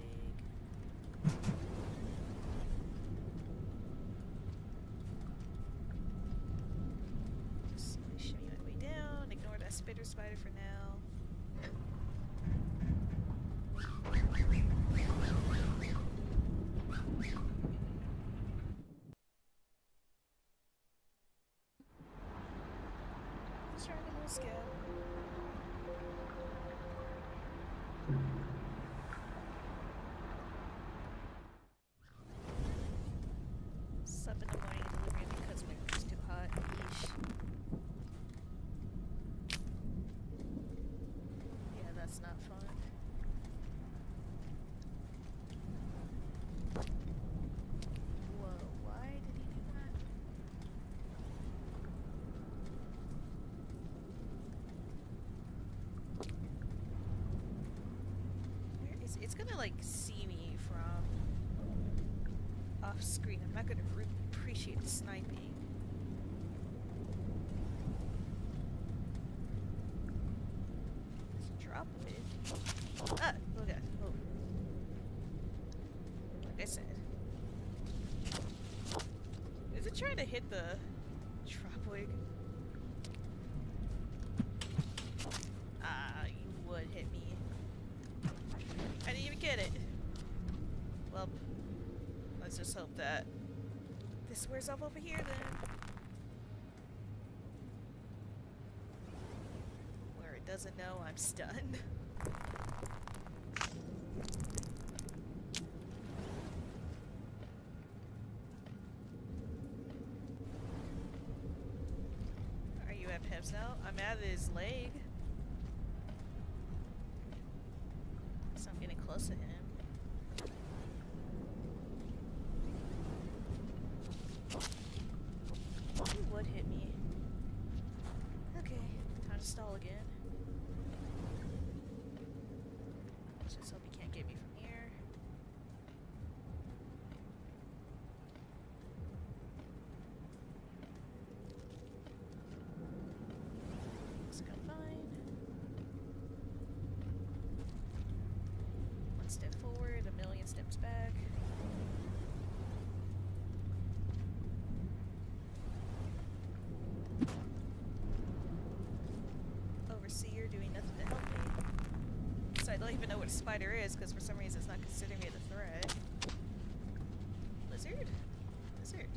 Just shimmy my way down. Ignore that spitter spider for now. Just trying to move scale. Sup in the morning delivery because my room's too hot. Yeesh. Yeah, that's not fun. Whoa, why did he do that? Where is it's gonna like see me from off screen. I'm not gonna appreciate the sniping. Let's drop it. Ah, oh god. Oh. Like I said. Is it trying to hit the Tropwig? Ah, you would hit me. I didn't even get it. Well, let's just hope that this wears off over here then. Where it doesn't know I'm stunned. Are you at Pips now? I'm at his leg. So I'm getting close to him. He would hit me. Okay, time to stall again. Let's just hope he can't get me from here. Looks kind of fine. One step forward, a million steps back. Overseer doing nothing to help me. So I don't even know what a spider is because for some reason it's not considering it a threat. Lizard? Lizard.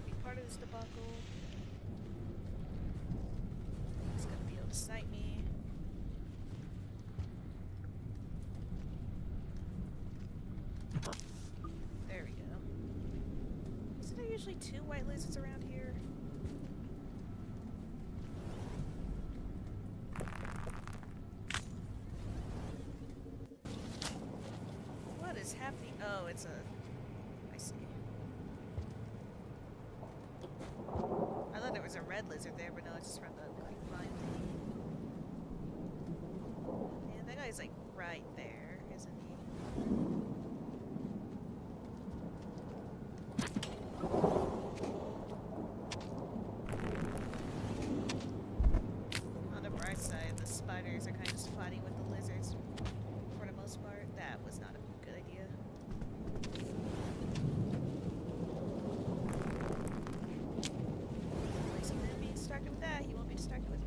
Be part of this debacle. He's gonna be able to snipe me. There we go. Isn't there usually two white lizards around here? What is happening? Oh, it's a... I see. I thought there was a red lizard there, but no, it's just from the grapevine thing. Yeah, that guy's like right there, isn't he? On the bright side, the spiders are kind of just fighting with the lizards for the most part. That was not a good idea. At least I'm gonna be distracted with that. He won't be distracted with me.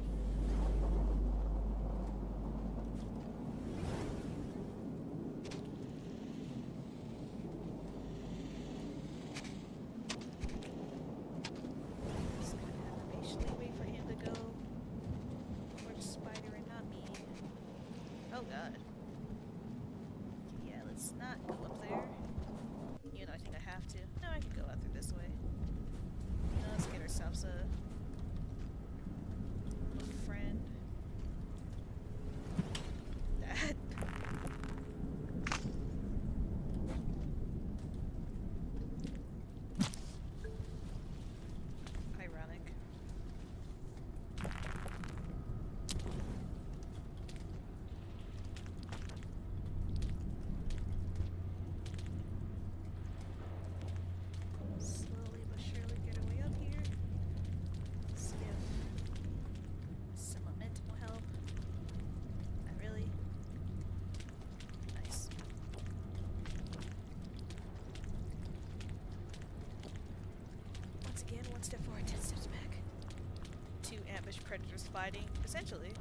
1 step forward, 10 steps back. 2 ambush predators fighting, essentially.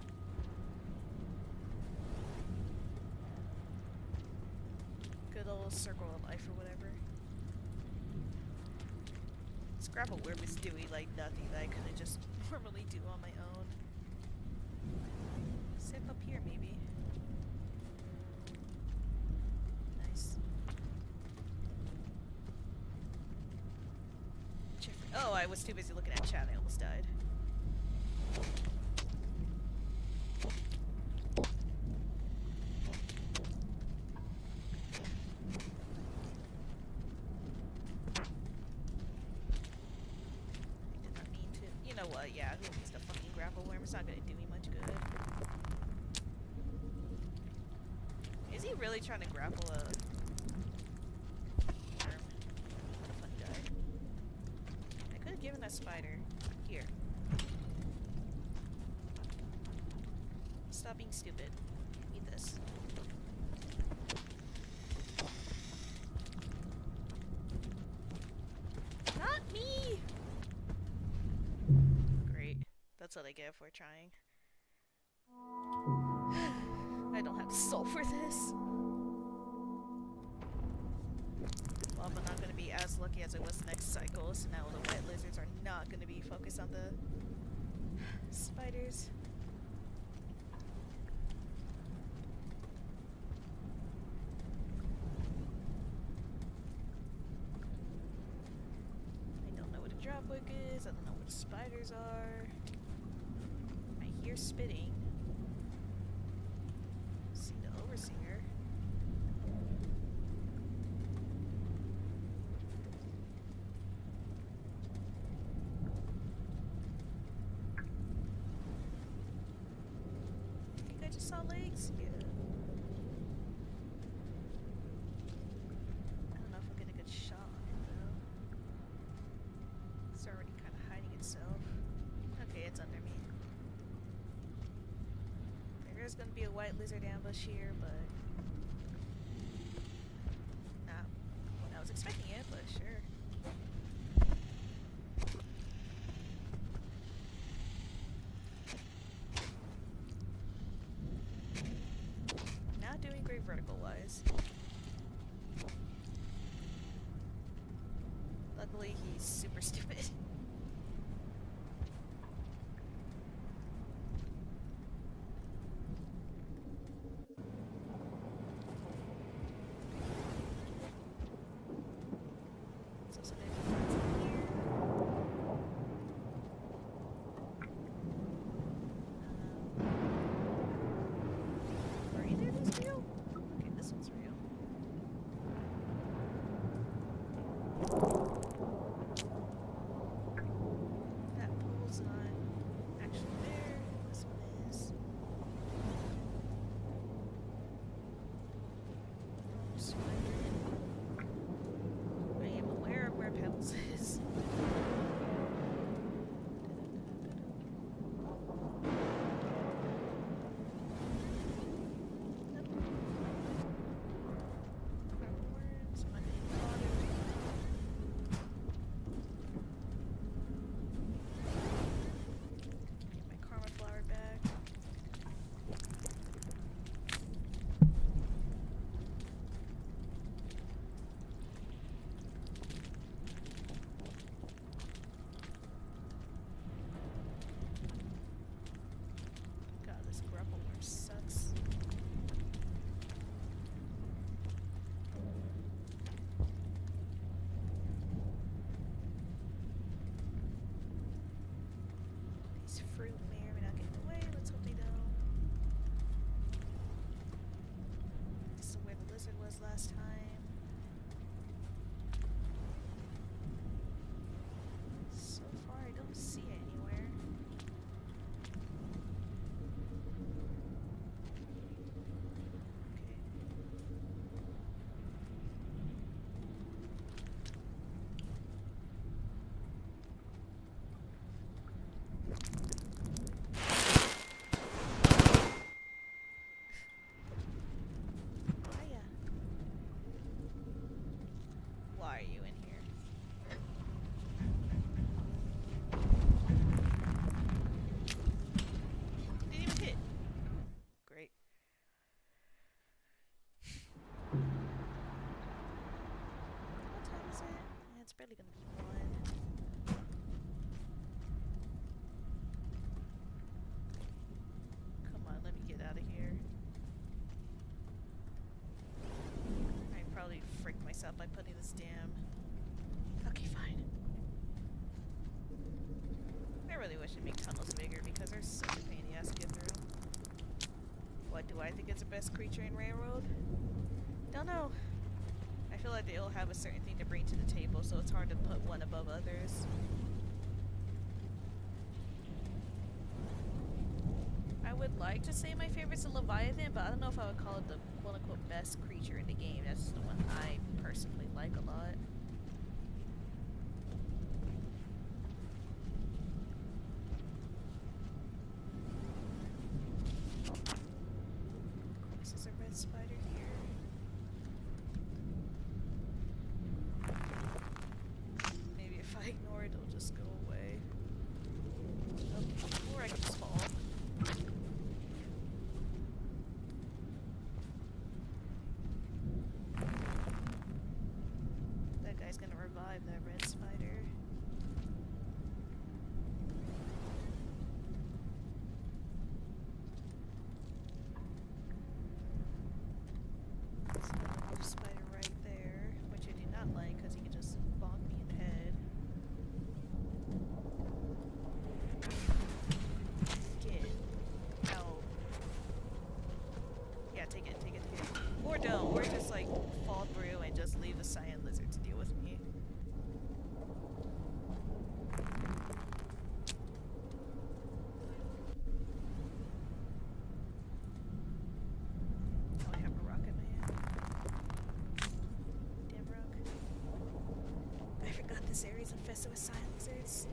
Good old circle of life or whatever. This grapple worm is doing like nothing that I couldn't just normally do on my own. Zip up here maybe. Nice. Oh, I was too busy looking at chat, I almost died. Yeah, who needs the fucking grapple worm? It's not gonna do me much good. Is he really trying to grapple a worm? What a fun guy. I could have given a spider. Here. Stop being stupid. Eat this. Not me! That's what I get for trying. I don't have the soul for this. Well, I'm not gonna be as lucky as I was next cycle, so now the white lizards are not gonna be focused on the spiders. I don't know what a dropwick is, I don't know what the spiders are. You're spitting. See the overseer. I think I just saw legs. Yeah. I don't know if I'll get a good shot on it though. It's already kind of hiding itself. Okay, it's under me. There's gonna be a white lizard ambush here, but not when I was expecting it, but sure. Not doing great vertical wise. Luckily he's super stupid. Last time. So far, I don't see it anywhere. Okay. barely gonna be one. Come on, let me get out of here. I probably fricked myself by putting this damn... Okay, fine. I really wish it'd make tunnels bigger because they're such a pain in the ass to get through. What do I think is the best creature in RainWorld? Don't know. I feel like they all have a certain thing to bring to the table, so it's hard to put one above others. I would like to say my favorite's a Leviathan, but I don't know if I would call it the quote-unquote best creature in the game. That's just the one I personally like a lot. This is a red spider here. Maybe if I ignore it, it'll just go away. Oh, or I can just fall. That guy's gonna revive that red spider. There's another spider right there, which I do not like because he can just bonk me in the head. Get out. Yeah, take it, take it, take it. Or don't, or just like fall through and just leave the cyan lizard to deal with me. Oh, I have a rock in my hand. Damn rock. I forgot this area's infested with cyan lizards.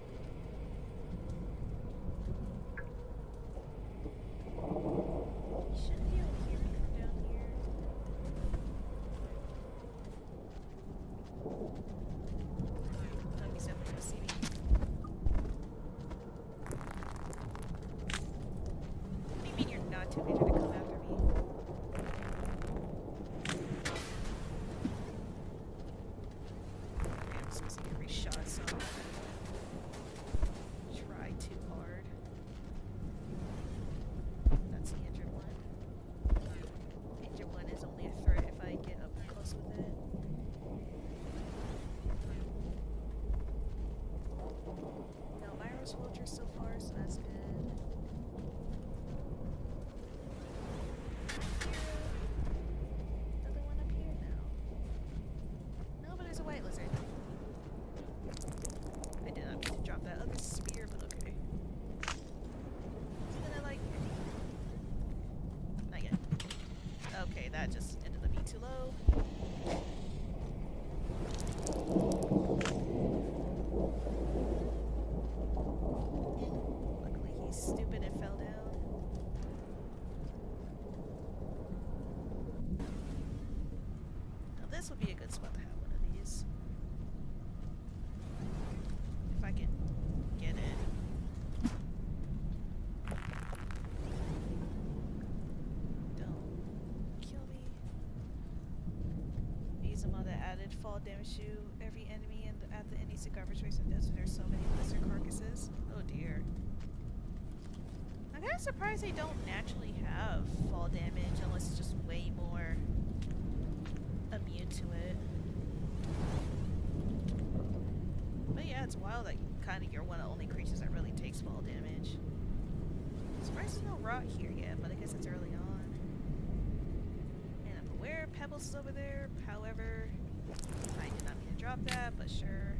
Shouldn't be able to hear me from down here. He's definitely gonna see me. What do you mean you're not too major to come after me? Okay, I'm just missing every shot, so I'm not gonna try too hard. That's the injured one. The injured one is only a threat if I get up close with it. No virus vultures so far, so that's good. Another one up here now. No, but there's a white lizard. I did not mean to drop that other spear, but okay. Is it gonna like... Not yet. Okay, that just ended up being too low. Luckily he's stupid and fell down. Now this would be a good spot to have one of these. If I can get it. Don't kill me. Use them on the added fall damage to every enemy and at the NEC garbage race and desert. There's so many lizard carcasses. Oh dear. I'm kind of surprised they don't naturally have fall damage unless it's just way more immune to it. But yeah, it's wild that kind of you're one of the only creatures that really takes fall damage. I'm surprised there's no rot here yet, but I guess it's early on. And I'm aware Pebbles is over there, however, I did not mean to drop that, but sure.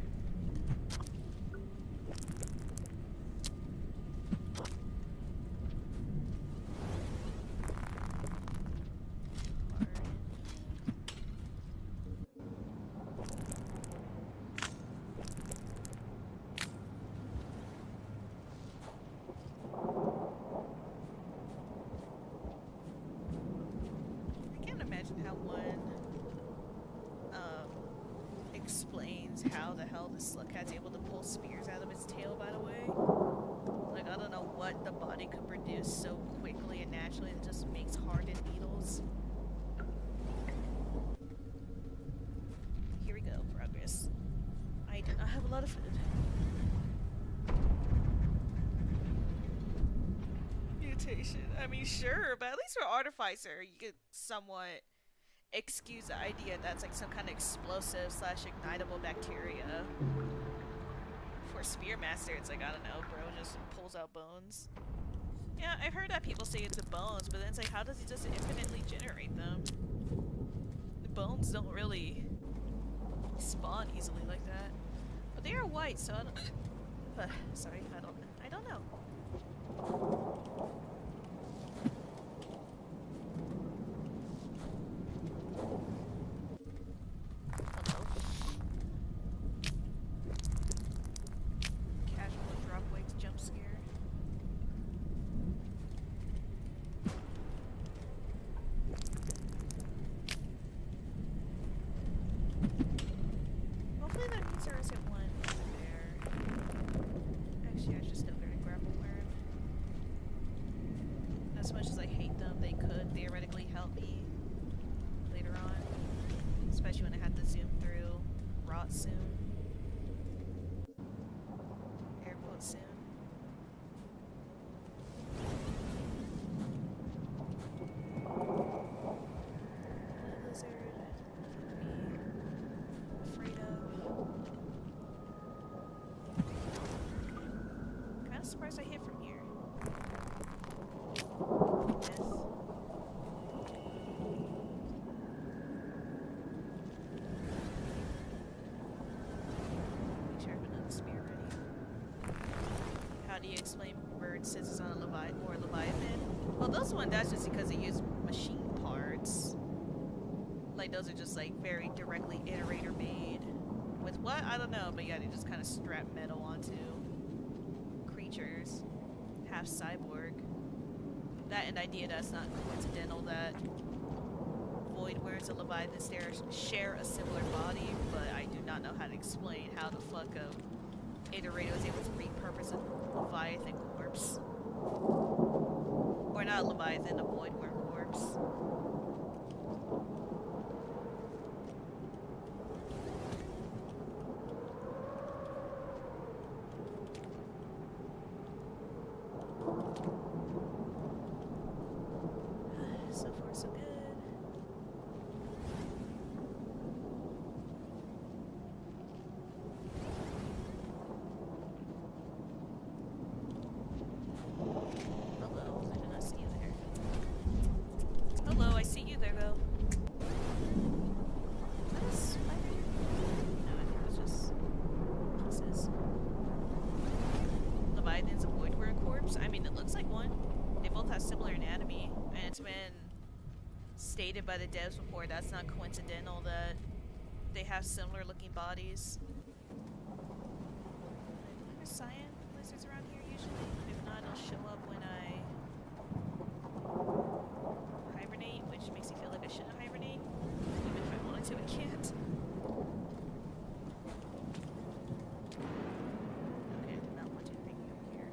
I can't imagine how one explains how the hell this Slugcat's able to pull spears out of its tail, by the way. Like, I don't know what the body could produce so quickly and naturally that just makes hardened needles. Here we go, progress. I a lot of food. Mutation. I mean, sure, but at least for Artificer, you could somewhat excuse the idea that's like some kind of explosive slash ignitable bacteria. For Spearmaster, it's like, I don't know, bro, just pulls out bones. Yeah, I've heard that people say it's the bones, but then it's like, how does he just infinitely generate them? The bones don't really spawn easily like that. But they are white, so I don't... sorry, I don't know. As much as I hate them, they could theoretically help me later on. Especially when I had to zoom through rot soon. Air quotes soon. Lizard. Be afraid of. Kinda surprised I hit from here. How do you explain bird scissors on a Leviathan? Well, those one, that's just because they use machine parts. Like, those are just, like, very directly iterator made. With what? I don't know, but yeah, they just kind of strap metal onto creatures. Half cyborg. That and the idea that it's not coincidental that void worms and Leviathans share a similar body, but I do not know how to explain how the fuck Iterator was able to repurpose a Leviathan corpse. Or not a Leviathan, a void worm corpse. So far, so good. Hello, I did not see you there. Hello, I see you there, though. Is that a spider? No, I think it was just pieces. Leviathan's a void worm corpse? I mean, it looks like one. They both have similar anatomy, and it's been stated by the devs before that's not coincidental that they have similar looking bodies. Are there cyan lizards around here usually? If not, it'll show up when I hibernate, which makes me feel like I shouldn't hibernate. Even if I wanted to, I can't. Okay, I did not want to bring you over here.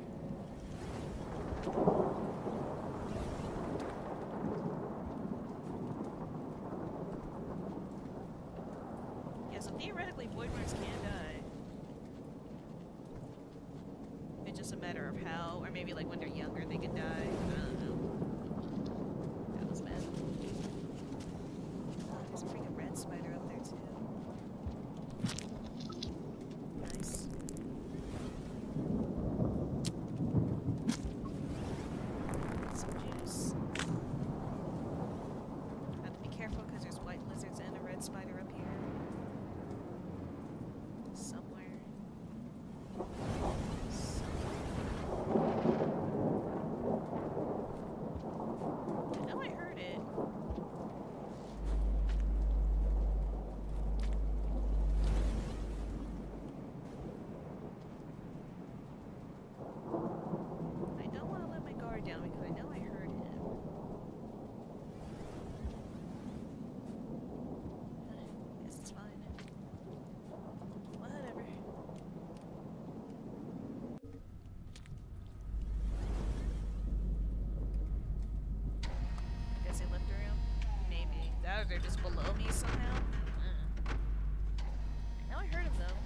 Yeah, so theoretically, void worms can die. It's just a matter of how, or maybe like when they're younger, they can die. I don't know. That was bad. Oh, there's a freaking red spider up there too. Nice. Some juice. Have to be careful because there's white lizards and a red spider up here. Somewhere. I know I heard it. I don't want to let my guard down because I know I heard him. Guess it's fine. Whatever. Guess they left the room? Maybe. That or they're just below me somehow? I know I heard him though.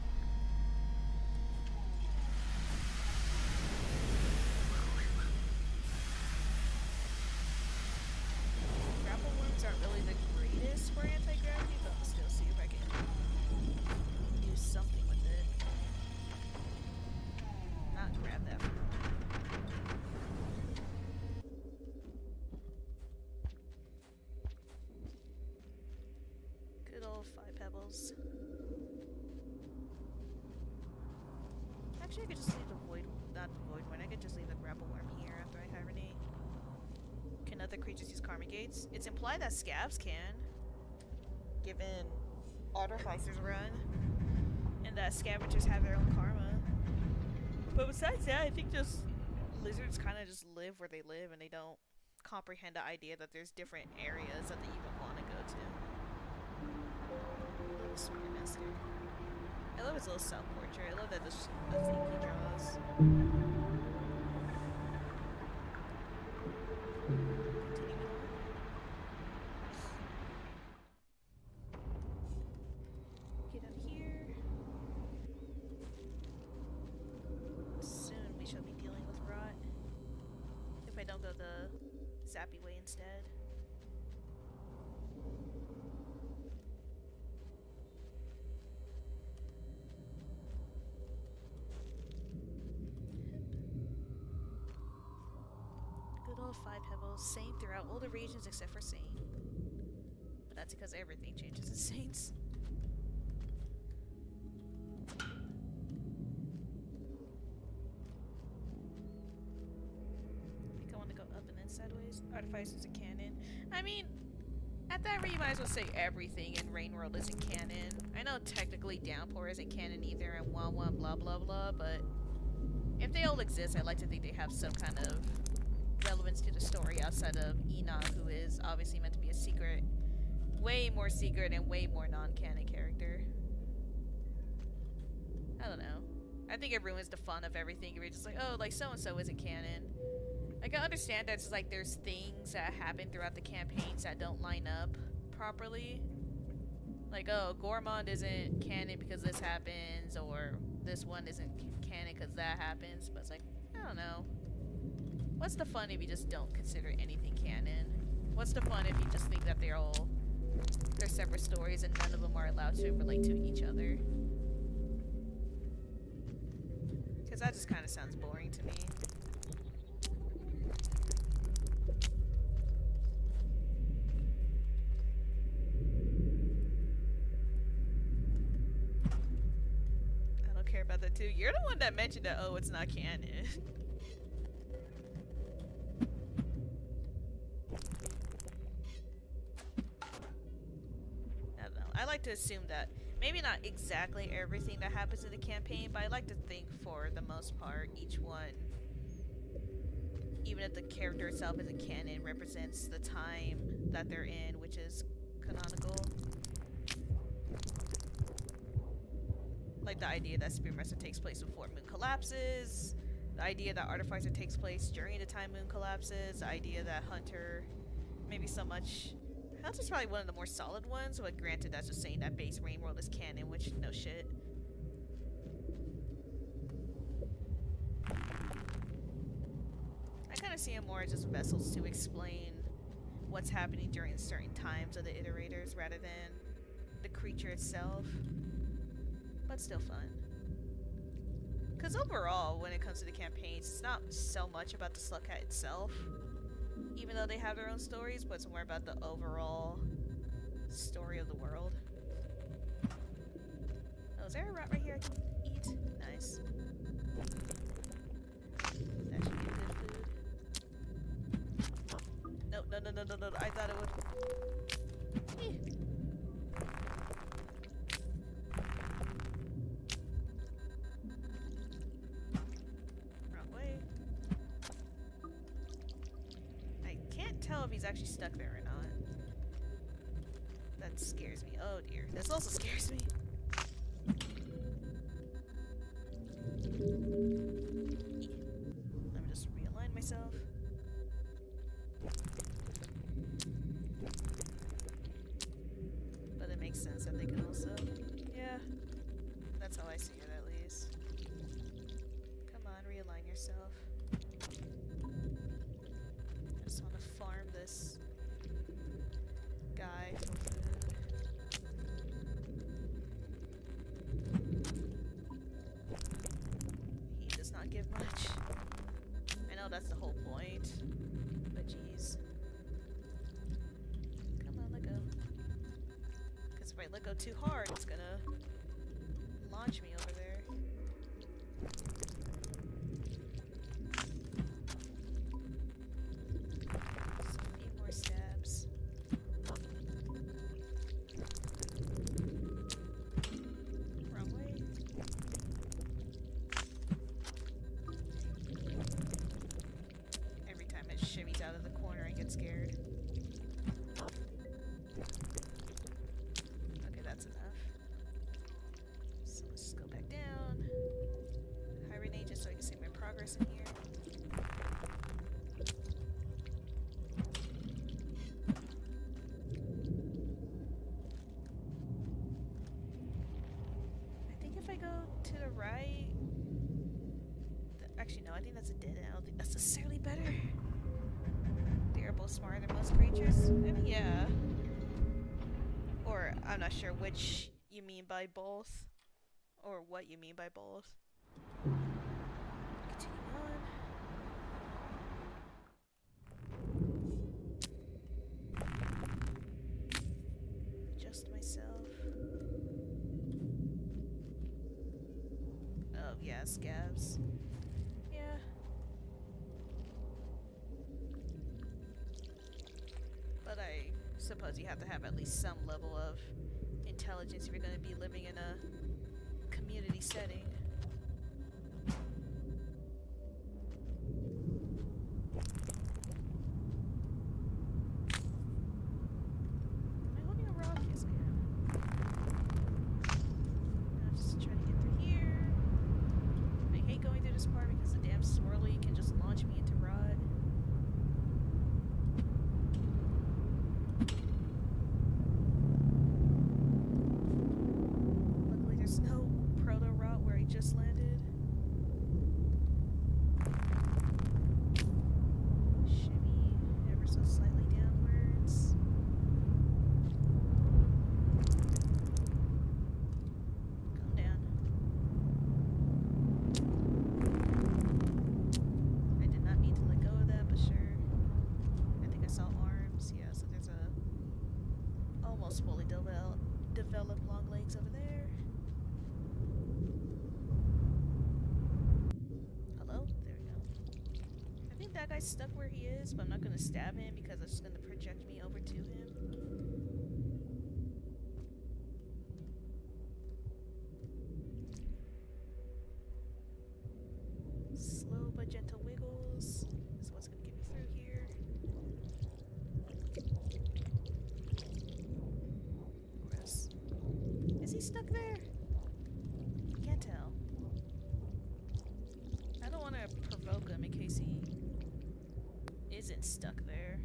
old 5 pebbles. Actually, I could just leave the void, not the void one. I could just leave the grapple worm here after I hibernate. Can other creatures use karma gates? It's implied that scabs can, given artificers run, and that scavengers have their own karma. But besides that, I think just lizards kind of just live where they live, and they don't comprehend the idea that there's different areas that they even want to go to. Little Sparmaster. I love his little self-portrait. I love that the thing he draws. Get up here. Soon we shall be dealing with rot. If I don't go the zappy way instead. Good old 5 pebbles, same throughout all the regions except for Saint. But that's because everything changes in Saints. I think I want to go up and then sideways. Artificers are canon. I mean, at that rate, you might as well say everything in RainWorld isn't canon. I know technically Downpour isn't canon either, and blah blah blah, but if they all exist, I like to think they have some kind of relevance to the story outside of Enoch, who is obviously meant to be a secret, way more secret and way more non-canon character. I don't know. I think it ruins the fun of everything if you're just like, oh, like so-and-so isn't canon. Like, I understand that it's like there's things that happen throughout the campaigns that don't line up properly. Like, oh, Gormond isn't canon because this happens, or this one isn't canon because that happens. But it's like, I don't know. What's the fun if you just don't consider anything canon? What's the fun if you just think that they're separate stories and none of them are allowed to relate to each other? Because that just kind of sounds boring to me. I don't care about that too. You're the one that mentioned that, oh, it's not canon. I like to assume that maybe not exactly everything that happens in the campaign, but I like to think for the most part, each one, even if the character itself isn't canon, represents the time that they're in, which is canonical. Like the idea that Spearmaster takes place before Moon collapses, the idea that Artificer takes place during the time Moon collapses, the idea that Hunter, maybe so much. Hunter's probably one of the more solid ones, but granted, that's just saying that base RainWorld is canon, which, no shit. I kind of see them more as just vessels to explain what's happening during certain times of the iterators, rather than the creature itself. But still fun. Because overall, when it comes to the campaigns, it's not so much about the Slugcat itself, even though they have their own stories, but it's more about the overall story of the world. Oh, is there a rat right here I can eat? Nice. That should be good food. No, I thought it would. Wrong way. I can't tell if he's actually stuck there or not. That scares me. Oh dear. This also scares me. Let me just realign myself. But it makes sense that they can also... Yeah. That's how I see it, at least. Come on, realign yourself. I just want to farm this guy for food. He does not give much. I know that's the whole point, but jeez. Come on, let go. Because if I I let go too hard, it's gonna launch me over there. Just a few more stabs. Wrong way. Every time it shimmies out of the corner, I get scared. Okay, that's enough. So let's just go back down. Hibernate just so I can see my progress in here. I think if I go to the right... Actually, no, I think that's a dead end. I don't think that's necessarily better. They are both smarter than most creatures? I mean, yeah. Or, I'm not sure which you mean by both. Or what you mean by both. Continue on. Adjust myself. Oh, yeah, scabs. Yeah. But I suppose you have to have at least some level of intelligence if you're going to be living in a community setting. Am I holding a rock? Yes, I am. Now just try to get through here. I hate going through this part because the damn swirly can just launch me into rod. Luckily there's no proto-rot where I just landed. Shimmy ever so slightly downwards. Calm down. I did not mean to let go of that, but sure. I think I saw arms. Yeah, so there's a almost fully developed long legs over there. Hello? There we go. I think that guy's stuck where he is, but I'm not going to stab him because it's going to project me over to him. Slow but gentle wiggles is what's going to get me through here. Gross. Is he stuck there? Can't tell. I don't want to provoke him in case he isn't stuck there.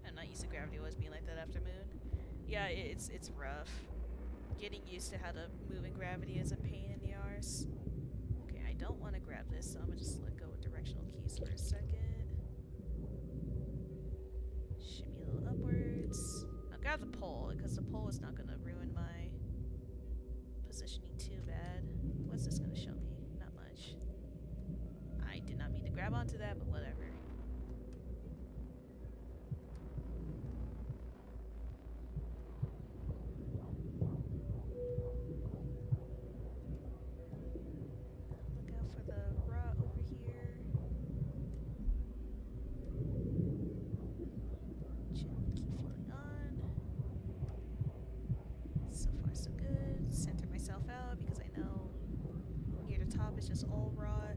I'm not used to gravity always being like that after moon. Yeah, it's rough. Getting used to how to move in gravity is a pain in the arse. Okay, I don't want to grab this, so I'm gonna just let go with directional keys for a second. Shimmy a little upwards. I'll grab the pole, because the pole is not gonna ruin my positioning too bad. What's this gonna show me? Not much. I did not mean to grab onto that, but whatever. Look out for the rot over here. Keep floating on. So far so good. Center myself out because I know near the top is just all rot.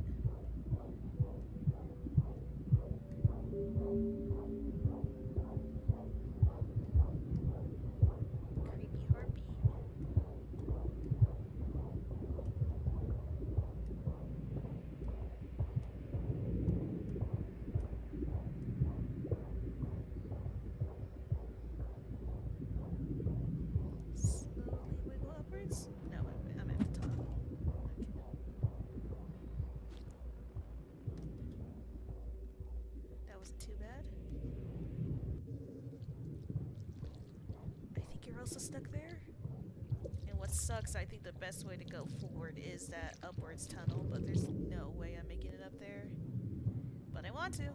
Creepy heartbeat. Slowly wiggle upwards. No, I'm at the top. Okay. That wasn't too bad. I think you're also stuck there. And what sucks, I think the best way to go forward is that upwards tunnel, but there's no way I'm making it up there. But I want to.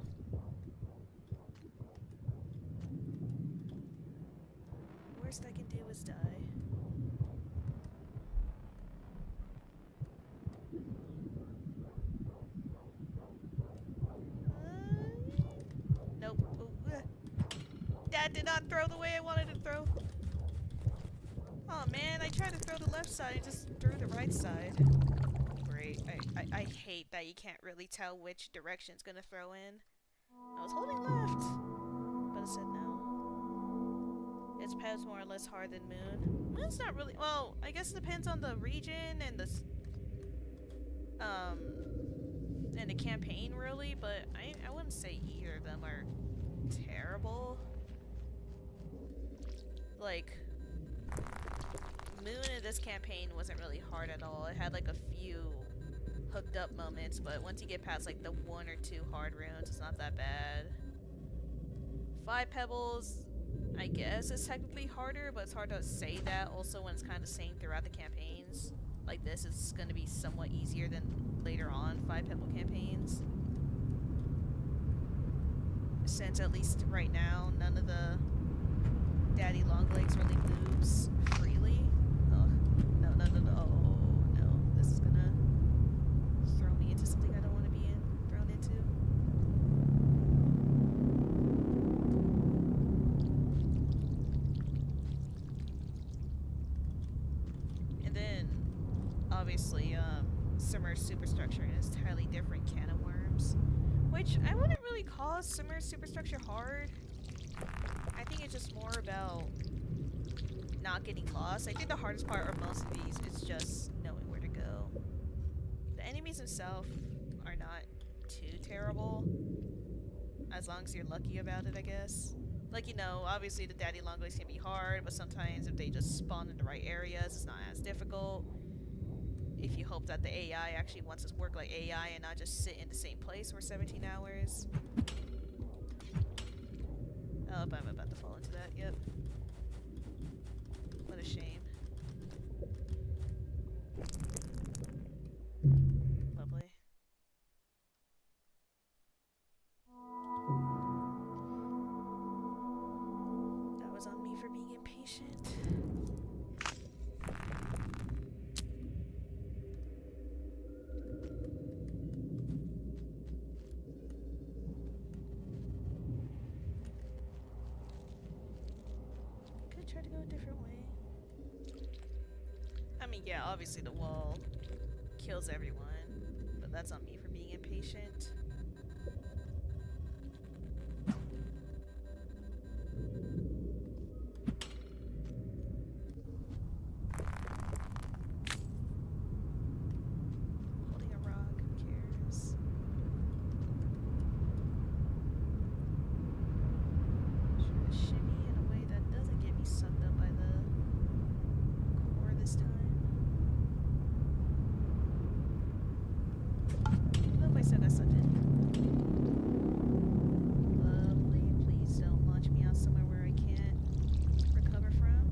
Where's worst I can do is die. Nope. Oh, that did not throw the way I wanted to throw. Oh man, I tried to throw the left side and just threw the right side. Great. I hate that you can't really tell which direction it's gonna throw in. I was holding left, but it said no. Its path's more or less hard than Moon. Moon's not really. Well, I guess it depends on the region and the campaign, really. But I wouldn't say either of them are terrible. Like, Moon in this campaign wasn't really hard at all. It had like a few hooked up moments, but once you get past like the 1 or 2 hard runes, it's not that bad. 5 Pebbles, I guess, is technically harder, but it's hard to say that also when it's kind of same throughout the campaigns. Like this is going to be somewhat easier than later on 5 Pebble campaigns. Since at least right now, none of the Daddy Longlegs really moves freely. Oh, no. Oh, no. This is gonna throw me into something I don't want to be thrown into. And then, obviously, submerged superstructure is an entirely different can of worms. Which I wouldn't really call submerged superstructure hard. I think it's just more about not getting lost. I think the hardest part of most of these is just knowing where to go. The enemies themselves are not too terrible, as long as you're lucky about it, I guess. Like, you know, obviously the Daddy Longlegs can be hard, but sometimes if they just spawn in the right areas, it's not as difficult. If you hope that the AI actually wants to work like AI and not just sit in the same place for 17 hours. Oh, but I'm about to fall into that, yep. What a shame. Lovely. That was on me for being impatient. Try to go a different way. I mean, yeah, obviously the wall kills everyone, but that's on me for being impatient. Holding a rock, who cares? Try to shimmy in a way that doesn't get me sucked up by the core this time. Nope, I said I sucked in. Lovely. Please don't launch me out somewhere where I can't recover from.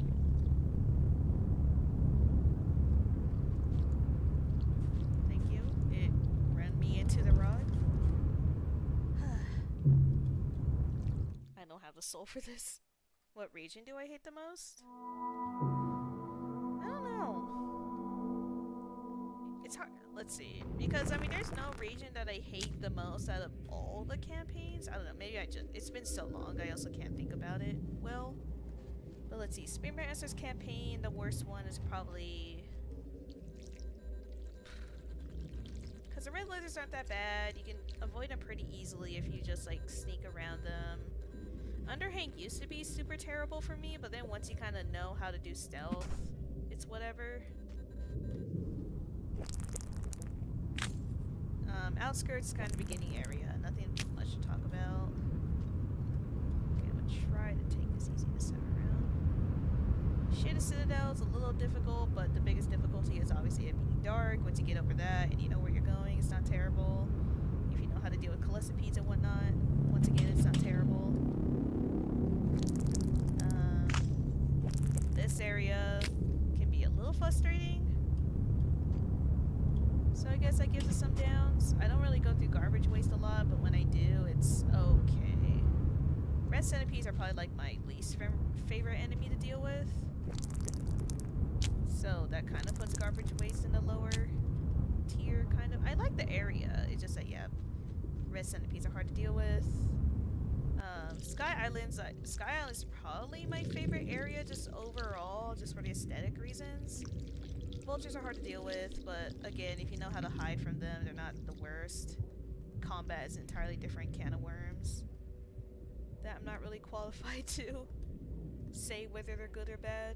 Thank you. It ran me into the rod. I don't have the soul for this. What region do I hate the most? I don't know. It's hard. Let's see. Because, I mean, there's no region that I hate the most out of all the campaigns. I don't know. Maybe it's been so long, I also can't think about it well. But let's see. Sparmaster's campaign, the worst one is probably... Because the red lizards aren't that bad. You can avoid them pretty easily if you just, like, sneak around them. Underhang used to be super terrible for me, but then once you kind of know how to do stealth, it's whatever. Outskirts, kind of beginning area. Nothing much to talk about. Okay, I'm gonna try to take this easy this time around. Shit, a Citadel is a little difficult, but the biggest difficulty is obviously it being dark. Once you get over that and you know where you're going, it's not terrible. If you know how to deal with callicipedes and whatnot, once again, it's not terrible. This area can be a little frustrating. So I guess that gives us some downs. I don't really go through garbage waste a lot, but when I do, it's okay. Red centipedes are probably like my least favorite enemy to deal with. So that kind of puts garbage waste in the lower tier, kind of. I like the area. It's just that, yeah, red centipedes are hard to deal with. Sky Islands is probably my favorite area, just overall, just for the aesthetic reasons. Vultures are hard to deal with, but again, if you know how to hide from them, they're not the worst. Combat is an entirely different can of worms that I'm not really qualified to say whether they're good or bad.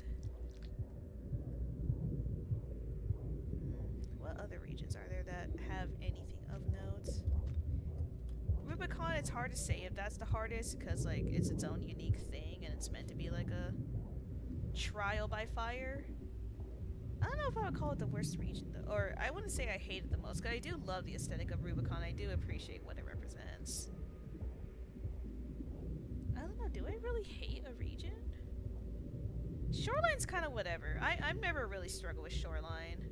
What other regions are there that have anything of note? Rubicon, it's hard to say if that's the hardest, because like it's its own unique thing and it's meant to be like a trial by fire. I don't know if I would call it the worst region though, or I wouldn't say I hate it the most, because I do love the aesthetic of Rubicon. I do appreciate what it represents. I don't know, do I really hate a region? Shoreline's kind of whatever. I've never really struggled with Shoreline.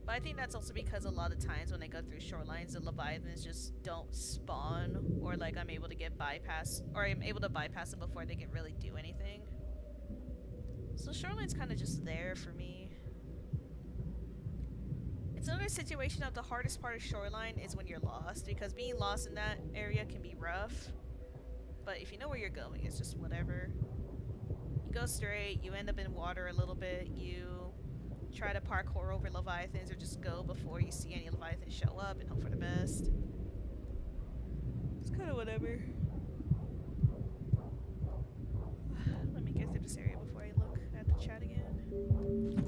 But I think that's also because a lot of times when I go through shorelines, the Leviathans just don't spawn, or like I'm able to get bypassed, or I'm able to bypass them before they can really do anything. So shoreline's kind of just there for me. It's another situation of the hardest part of shoreline is when you're lost, because being lost in that area can be rough. But if you know where you're going, it's just whatever. You go straight, you end up in water a little bit, you try to parkour over Leviathans, or just go before you see any Leviathans show up and hope for the best. It's kind of whatever. Let me get through this area before I look at the chat again.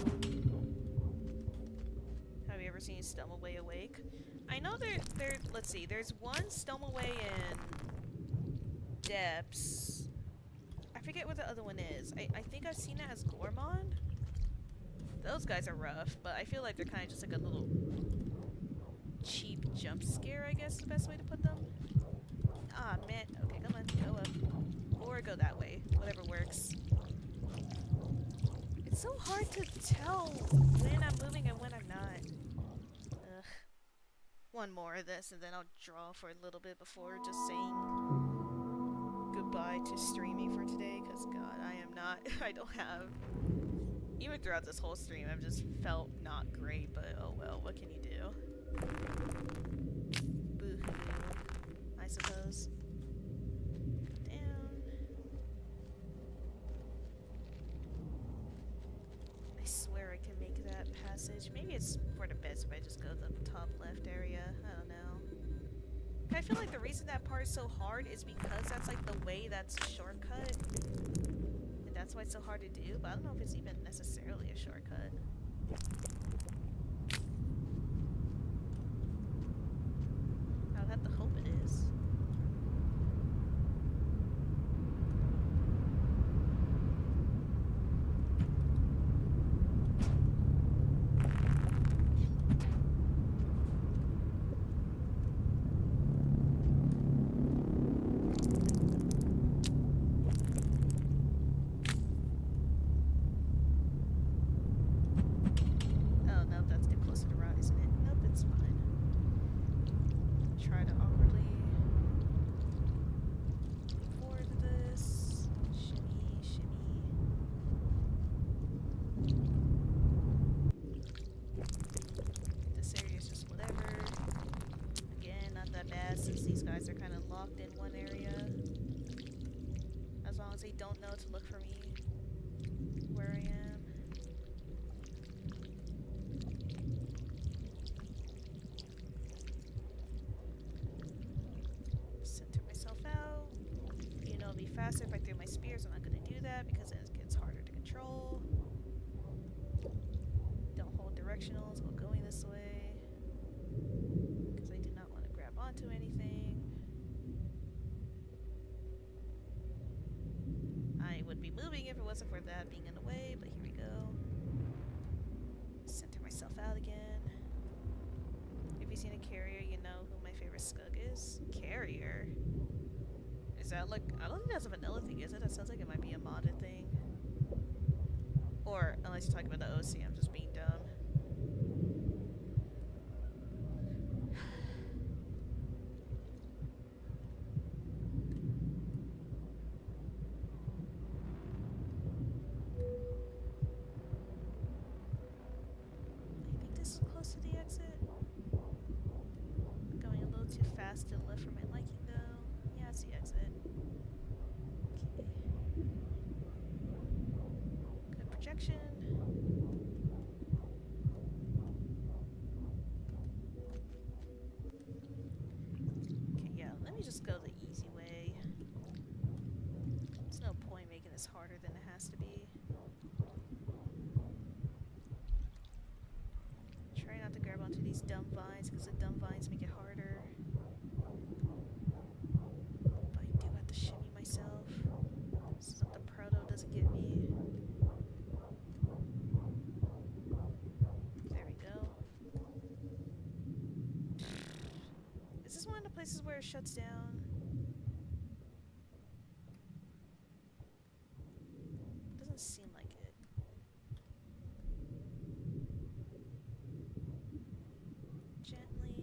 Have you ever seen Stomaway Awake? I know let's see, there's one Stomaway in Depths. I forget what the other one is. I think I've seen it as Gormon. Those guys are rough, but I feel like they're kind of just like a little cheap jump scare, I guess the best way to put them. Ah, man. Okay, come on. Go up. Or go that way. Whatever works. It's so hard to tell when I'm moving and when I'm not. Ugh. One more of this, and then I'll draw for a little bit before just saying goodbye to streaming for today, because God, I don't have... Even throughout this whole stream, I've just felt not great, but oh well, what can you do? Boo-hoo, I suppose. Down. I swear I can make that passage. Maybe it's for the best if I just go to the top left area. I don't know. I feel like the reason that part is so hard is because that's like the way that's a shortcut. That's why it's so hard to do, but I don't know if it's even necessarily a shortcut. I'll have to hope it is. They don't know to look for me where I am. Center myself out. You know, it'll be faster if I throw my spears. I'm not going to do that because then it gets harder to control. Don't hold directionals while going this way, because I do not want to grab onto anything. I would be moving if it wasn't for that being in the way, but here we go. Center myself out again. If you've seen a carrier, you know who my favorite skug is. Carrier? Is that like... I don't think that's a vanilla thing, is it? That sounds like it might be a modded thing. Or, unless you're talking about the OC, I'm just being dumb. path to the left for my liking, though. Yeah, it's the exit. Okay. Good projection. Okay, yeah, let me just go the easy way. There's no point making this harder than it has to be. Try not to grab onto these dumb vines, because the dumb vines make it harder. But I do have to shimmy myself, so that the proto doesn't get me. There we go. Is this one of the places where it shuts down? Doesn't seem like it. Gently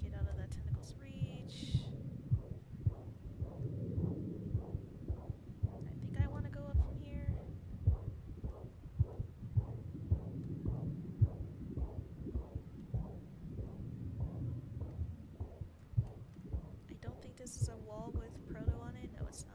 get out of that tentacle's reach. I think I want to go up from here. I don't think this is a wall with proto on it. No, it's not.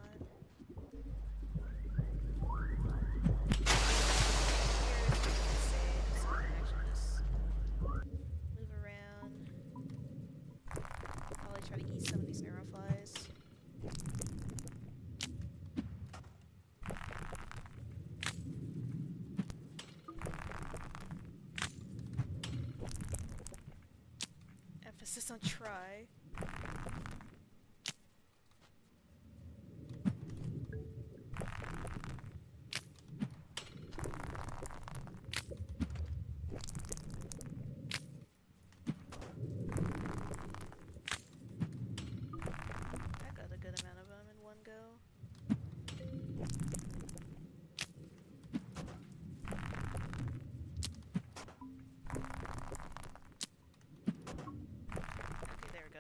Try to eat some of these neuronflies. Emphasis on try.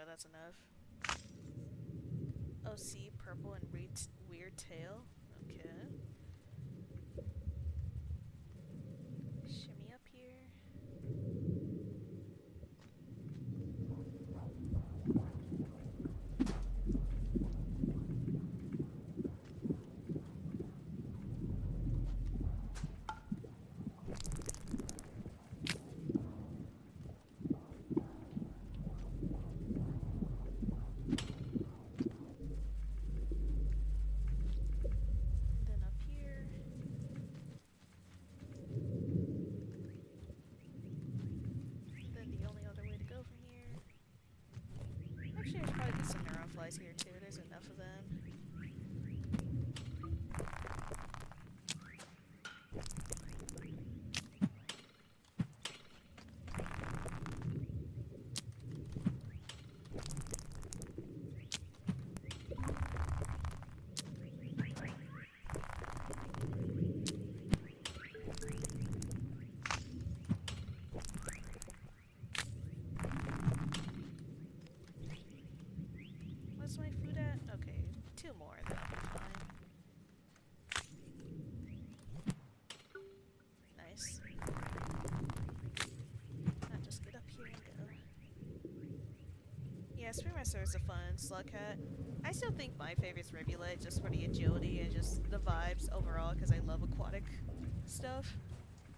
That's enough. OC, purple, and weird tail. Okay. Shimmy up here. Actually, there's probably some neuronflies here too. There's enough of them. Where's my food at? Okay, 2 more, that'll be fine. Nice. Now just get up here and go. Yeah, Sparmaster is a fun slug cat. I still think my favorite's Rivulette, just for the agility and just the vibes overall, because I love aquatic stuff.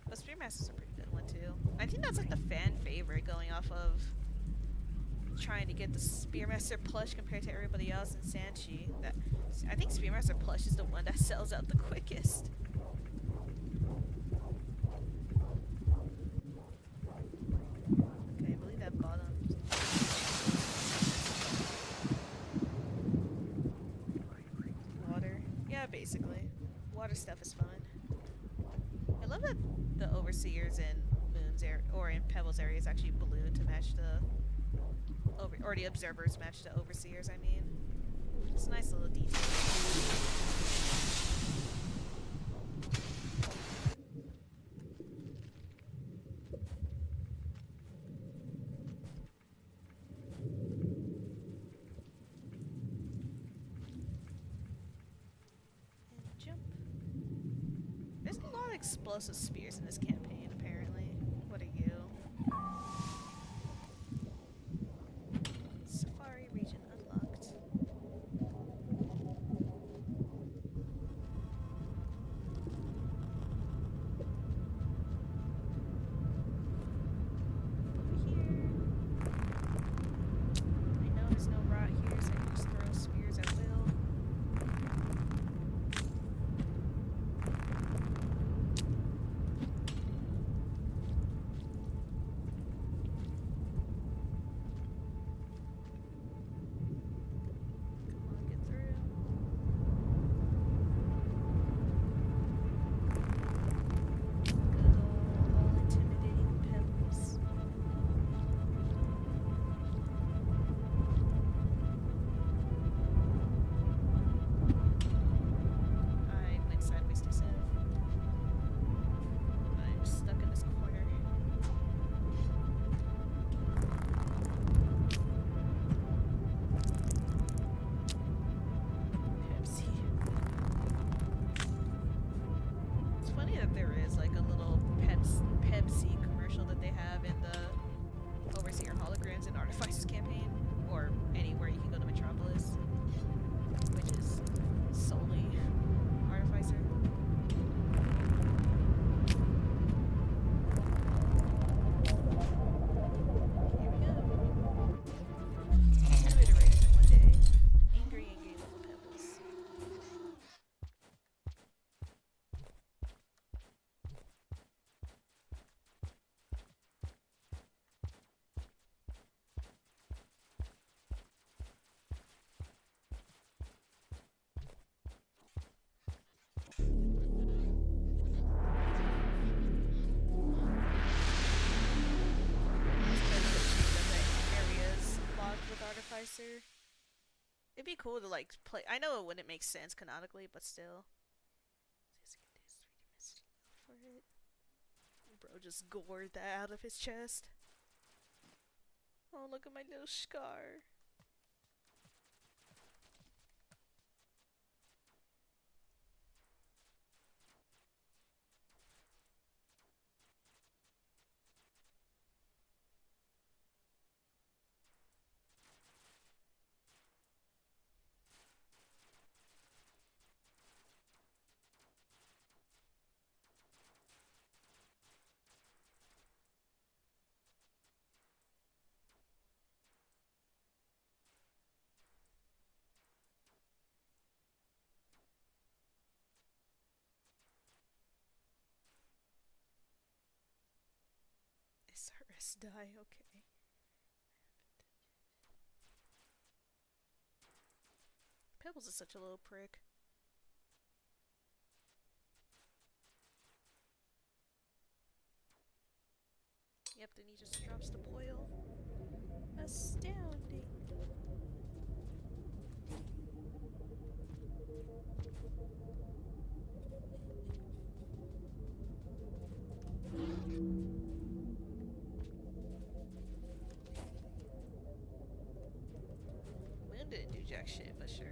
But Sparmaster's a pretty good one too. I think that's like the fan favorite, going off of trying to get the Sparmaster plush compared to everybody else in Sanchi. I think Sparmaster plush is the one that sells out the quickest. Okay, I believe that bottom. Water. Yeah, basically. Water stuff is fun. I love that the Overseers in Moon's or in Pebbles area is actually blue to match the or the observers match the Overseers, I mean. It's a nice little detail. And jump. There's a lot of explosive spears in this campaign, apparently. What are you? that there is like a little Pepsi commercial that they have in the Overseer Holograms and Artificers campaign, or anywhere you can go to Metropolis, which is solely Artificer. Here we go. Two iterators in one day. Angry little pebbles. Artificer. It'd be cool to like play. I know it wouldn't make sense canonically, but still. For it. Bro just gored that out of his chest. Oh, look at my little scar. SRS die, okay. Pebbles is such a little prick. Yep, then he just drops the boil. Astounding. Moon didn't do jack shit, but sure.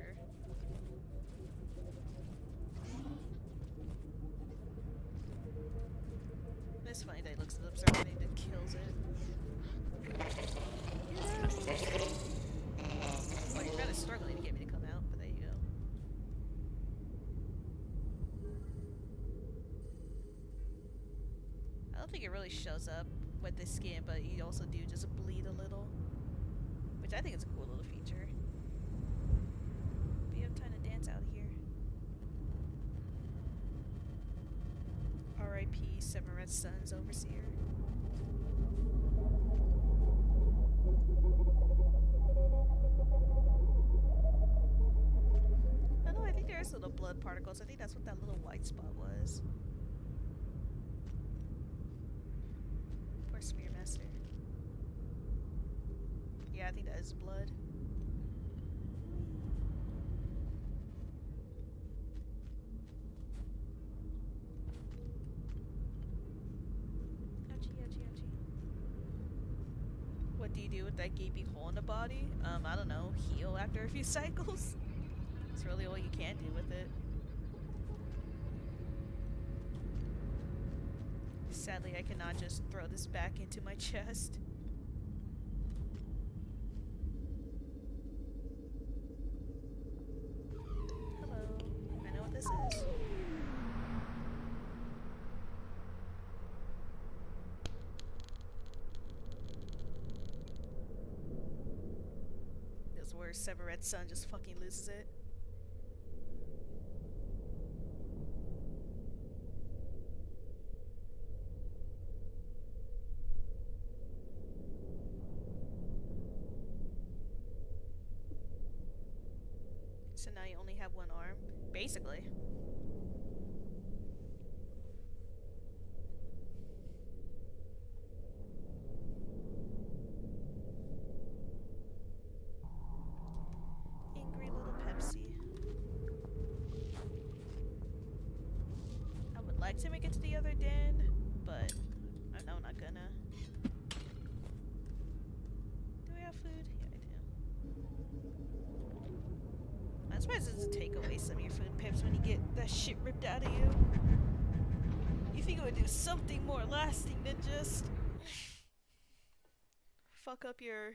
It's funny that he looks at the observer and he then kills it. Yeah. Well, you're kind of struggling to get me to come out, but there you go. I don't think it really shows up with this skin, but you also do just bleed a little. Which I think is a cool little feature. But you have time to dance out here. R.I.P. Seven Red Suns Overseer. Oh no, I think there's little blood particles. I think that's what that little white spot was. Poor Sparmaster. Yeah, I think that is blood. What do you do with that gaping hole in the body? I don't know, heal after a few cycles? That's really all you can do with it. Sadly, I cannot just throw this back into my chest. Hello, I know what this is. Where Severed's son just fucking loses it. So now you only have one arm, basically. To make it to the other den, but I know I'm not gonna. Do we have food? Yeah, I do. I'm surprised it doesn't take away some of your food pips when you get that shit ripped out of you. If you're gonna do something more lasting than just fuck up your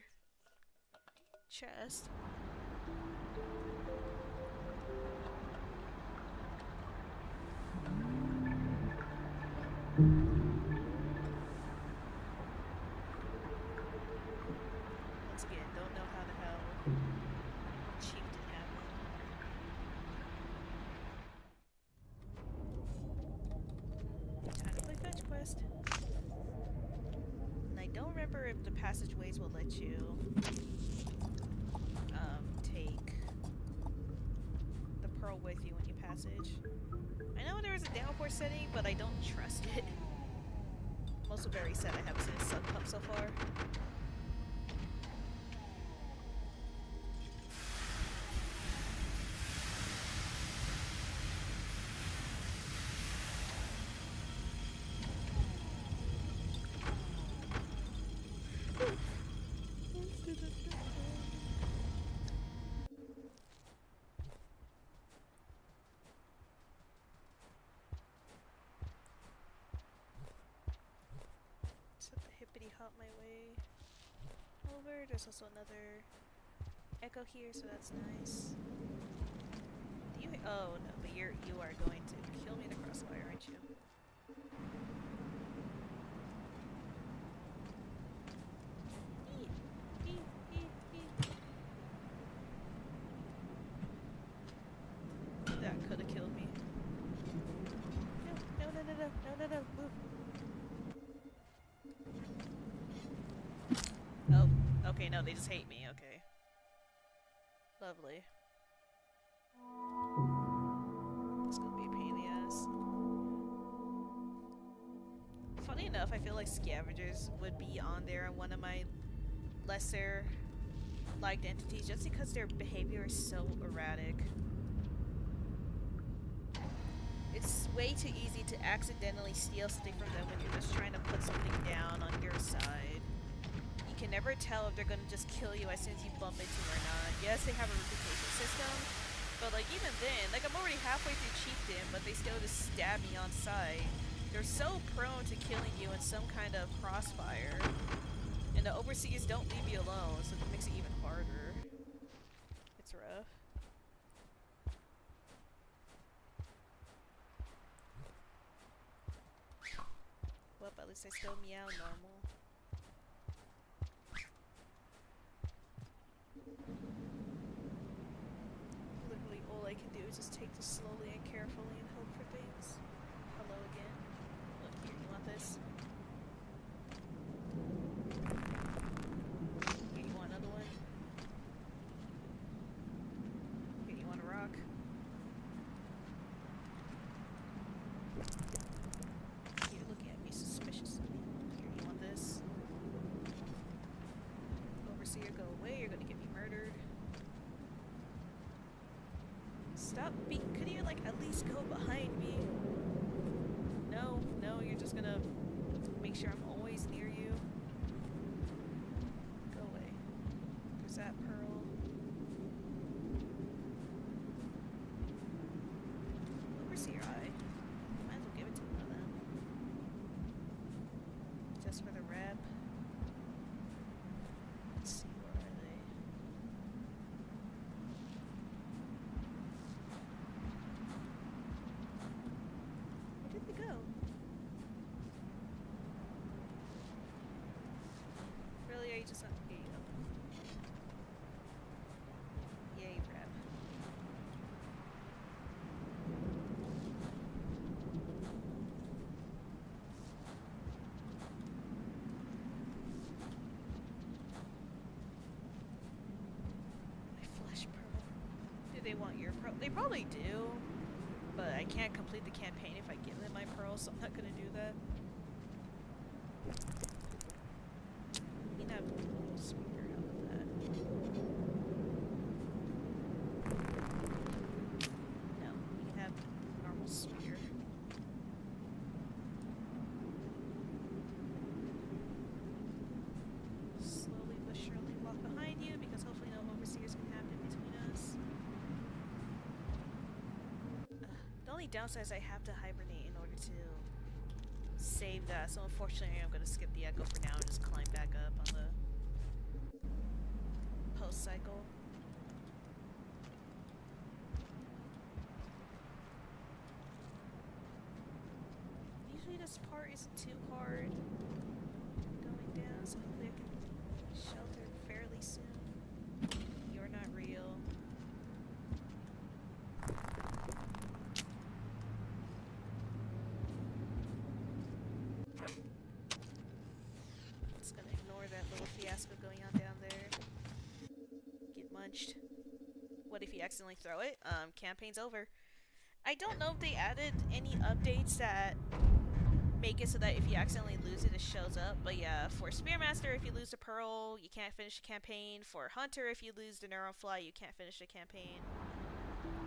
chest. Once again, don't know how the hell Chieftain happened. Time to play fetch quest. And I don't remember if the passageways will let you take the pearl with you when you passage. I know there is a downpour setting, but I don't trust it. I'm also very sad I haven't seen a sub pump so far. Set the hippity hop my way over. There's also another echo here, so that's nice. Do you? Oh no, but you are going to kill me in the crossfire, aren't you? That could have killed me. No, move. Oh, okay, no, they just hate me, okay. Lovely. It's gonna be a pain in the ass. Funny enough, I feel like scavengers would be on there in one of my lesser liked entities just because their behavior is so erratic. It's way too easy to accidentally steal something from them when you're just trying to put something down on your side. You can never tell if they're gonna just kill you as soon as you bump into them or not. Yes, they have a reputation system, but like even then, like I'm already halfway through Chieftain, but they still just stab me on sight. They're so prone to killing you in some kind of crossfire. And the overseers don't leave you alone, so it makes it even harder. It's rough. Well, at least I still meow normal. Literally all I can do is just take this slowly and carefully and hope for things. Hello again. Look here, you want this? Here, you want another one? Here, you want a rock? You're looking at me suspiciously. Here, you want this? Overseer, go away, you're gonna get me murdered. Stop could you like at least go behind me? No, you're just gonna make sure I'm always near you. Go away. There's that pearl. Overseer eye. Might as well give it to one of them. Just for the rep. Let's see, where are they? Where did they go? Really, are you just not? Here you go. Yay, rep. My flesh pearl. Do they want your pearl? They probably do, but I can't complete the campaign if I give them my pearl, so I'm not gonna do that. You know, a little speaker out of that. No, you can have normal spear. Slowly but surely walk behind you because hopefully no overseers can happen between us. The only downside is I have to hibernate in order to save that, so unfortunately I'm gonna skip the echo for now and just climb back up on the post cycle. Usually this part isn't too hard going down, so hopefully I can shelter fairly soon. You're not real. Just gonna ignore that little fiasco going on down there. Get munched. What if you accidentally throw it? Campaign's over. I don't know if they added any updates that make it so that if you accidentally lose it, it shows up. But yeah, for Spearmaster, if you lose the Pearl, you can't finish the campaign. For Hunter, if you lose the Neuron Fly, you can't finish the campaign.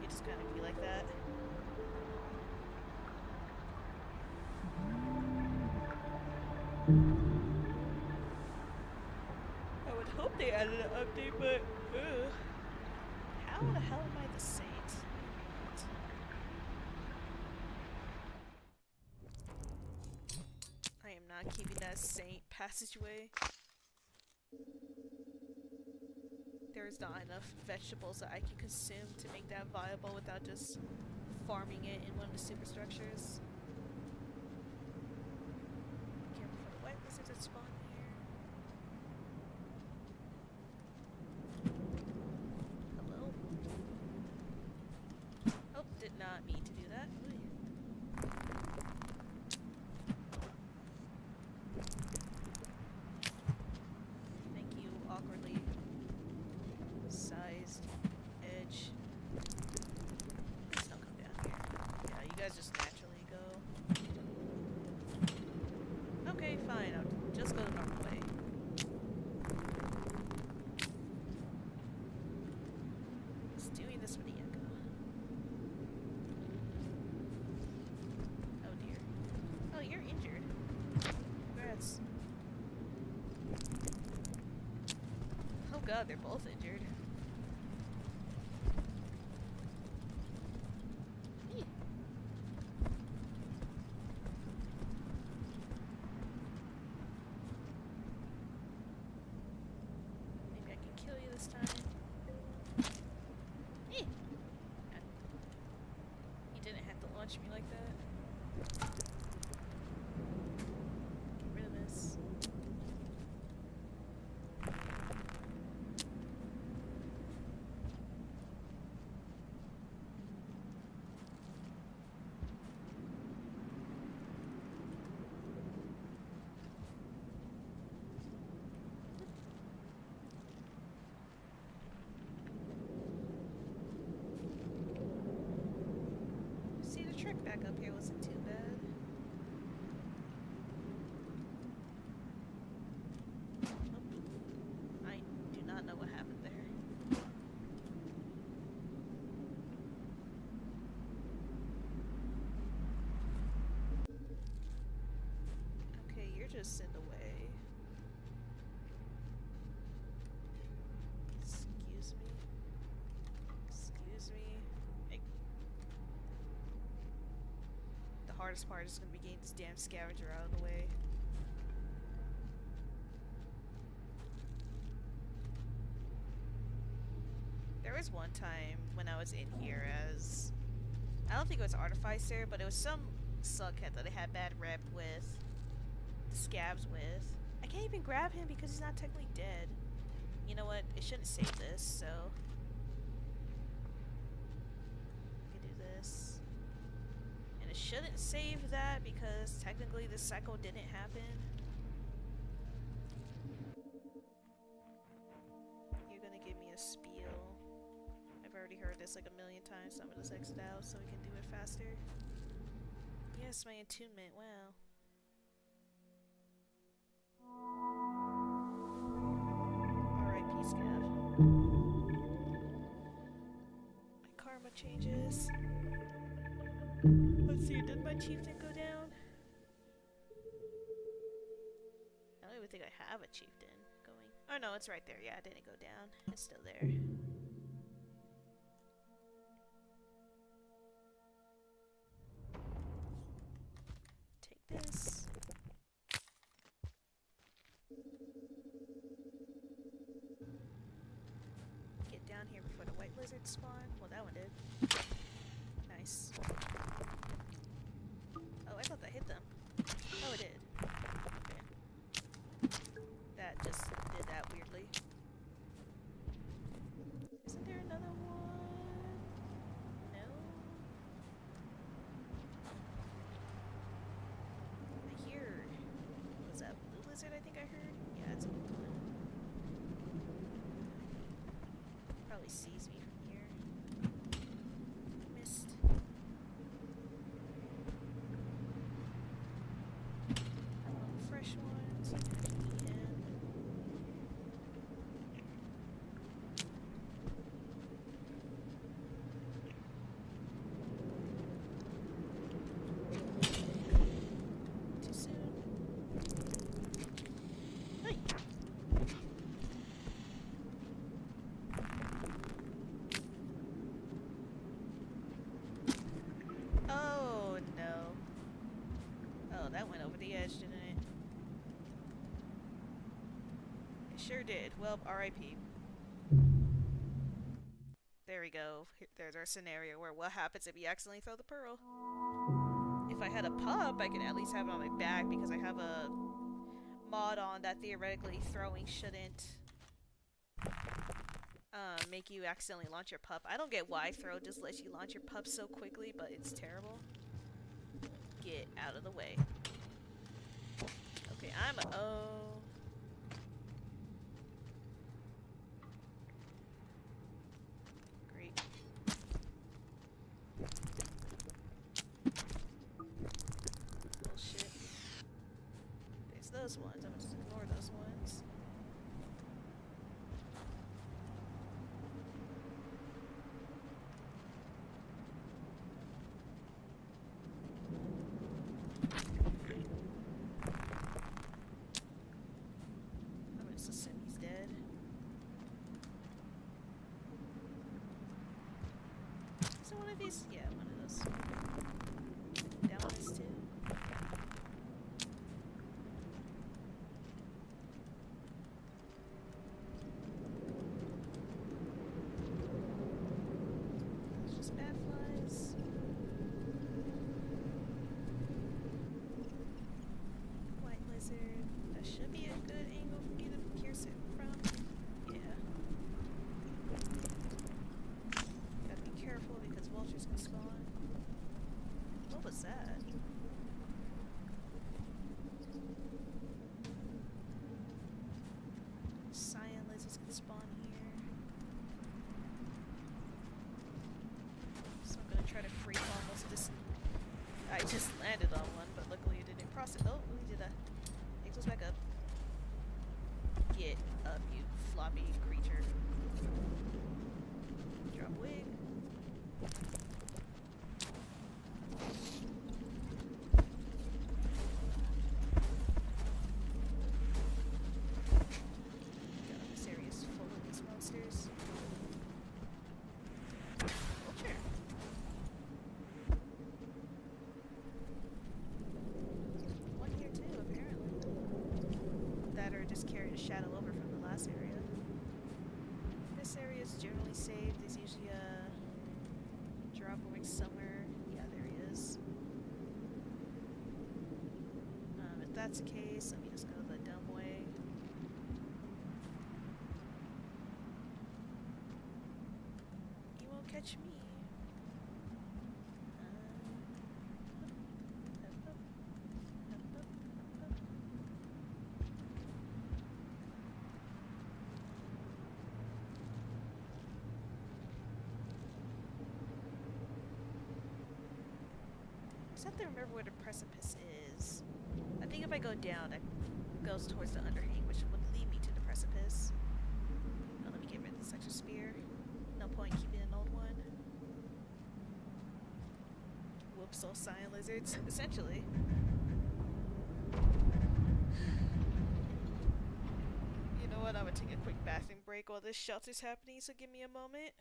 It just kind of be like that. I would hope they added an update, but how the hell am I the Saint? I am not keeping that Saint passageway. There's not enough vegetables that I can consume to make that viable without just farming it in one of the superstructures. Careful for the white lizards that spawn here. Hello? Oh, did not mean to do that. Ooh. Thank you, awkwardly sized edge. Please don't come down here. Yeah, you guys just naturally go. Okay, fine. I'll just go the normal way. Just doing this with the echo. Oh dear. Oh, you're injured. Congrats. Oh god, they're both injured. Maybe I can kill you this time. You didn't have to launch me like that. Get rid of this. See, the trick back up here wasn't too bad. Oh, I do not know what happened there. Okay, you're just in the way. Excuse me. Excuse me. The hardest part is going to be getting this damn scavenger out of the way. There was one time when I was in here as... I don't think it was Artificer, but it was some suckhead that I had bad rep with. The scabs with. I can't even grab him because he's not technically dead. You know what? It shouldn't save this, so... I can do this. And it shouldn't save that because technically this cycle didn't happen. You're gonna give me a spiel. I've already heard this like a million times, so I'm gonna just exit out so we can do it faster. Yes, my attunement, wow. R.I.P. Scav. My karma changes. Let's see, did my chieftain go down? I don't even think I have a chieftain going. Oh no, it's right there. Yeah, it didn't go down. It's still there. Take this. lizards spawn? Well, that one did. Nice. Oh, I thought that hit them. Oh, it did. Okay. That just did that weirdly. Isn't there another one? No? I hear... Was that blue lizard I think I heard? Yeah, it's a blue one. Probably sees me from here. Missed. Fresh ones. Too soon. Hey. Oh no. Oh, that went over the edge, didn't it? It sure did. Well, R.I.P. There we go. There's our scenario where what happens if you accidentally throw the pearl? If I had a pup, I could at least have it on my back because I have a mod on that theoretically throwing shouldn't make you accidentally launch your pup. I don't get why throw just lets you launch your pup so quickly, but it's terrible. Get out of the way. Okay, I'm a... Oh... Great. Bullshit. There's those ones. I'm gonna just ignore those ones. I'm gonna just assume he's dead. Is it one of these? Yeah, one of those. That one is too. It's just bad flies. White lizard. That should be a good angle for me to pierce it from. Yeah. Gotta be careful because vultures can spawn. What was that? Cyan lizards can spawn here. So I'm gonna try to free fall most of this. I just landed on one, but luckily it didn't cross it. Oh, we did that. It goes back up. Get up, you floppy creature. Drop wig. God, this area is full of these monsters. Vulture. One here too, apparently. That or just carried a shadow over from the last area. This area is generally safe. There's usually a drop wing somewhere. Yeah, there he is. If that's the case, let me just go the dumb way. You won't catch me. I just have to remember where the precipice is. I think if I go down, that goes towards the underhang, which would lead me to the precipice. Oh, let me get rid of this extra spear. No point keeping an old one. Whoops, all cyan lizards, essentially. You know what, I'm gonna take a quick bathroom break while this shelter's happening, so give me a moment.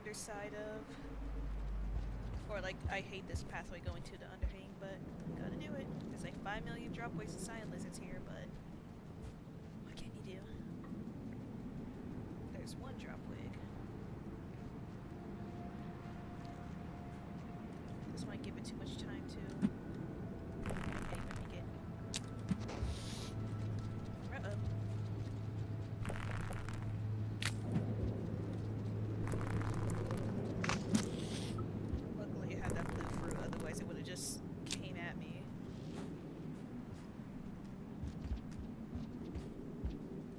underside of. Or like, I hate this pathway going to the underhang, but gotta do it. There's like 5 million dropways of cyan lizards here, but what can you do? There's one dropwig. This might give it too much time to. Okay, let me get. Uh-oh. Luckily I had that blue fruit, otherwise it would have just came at me.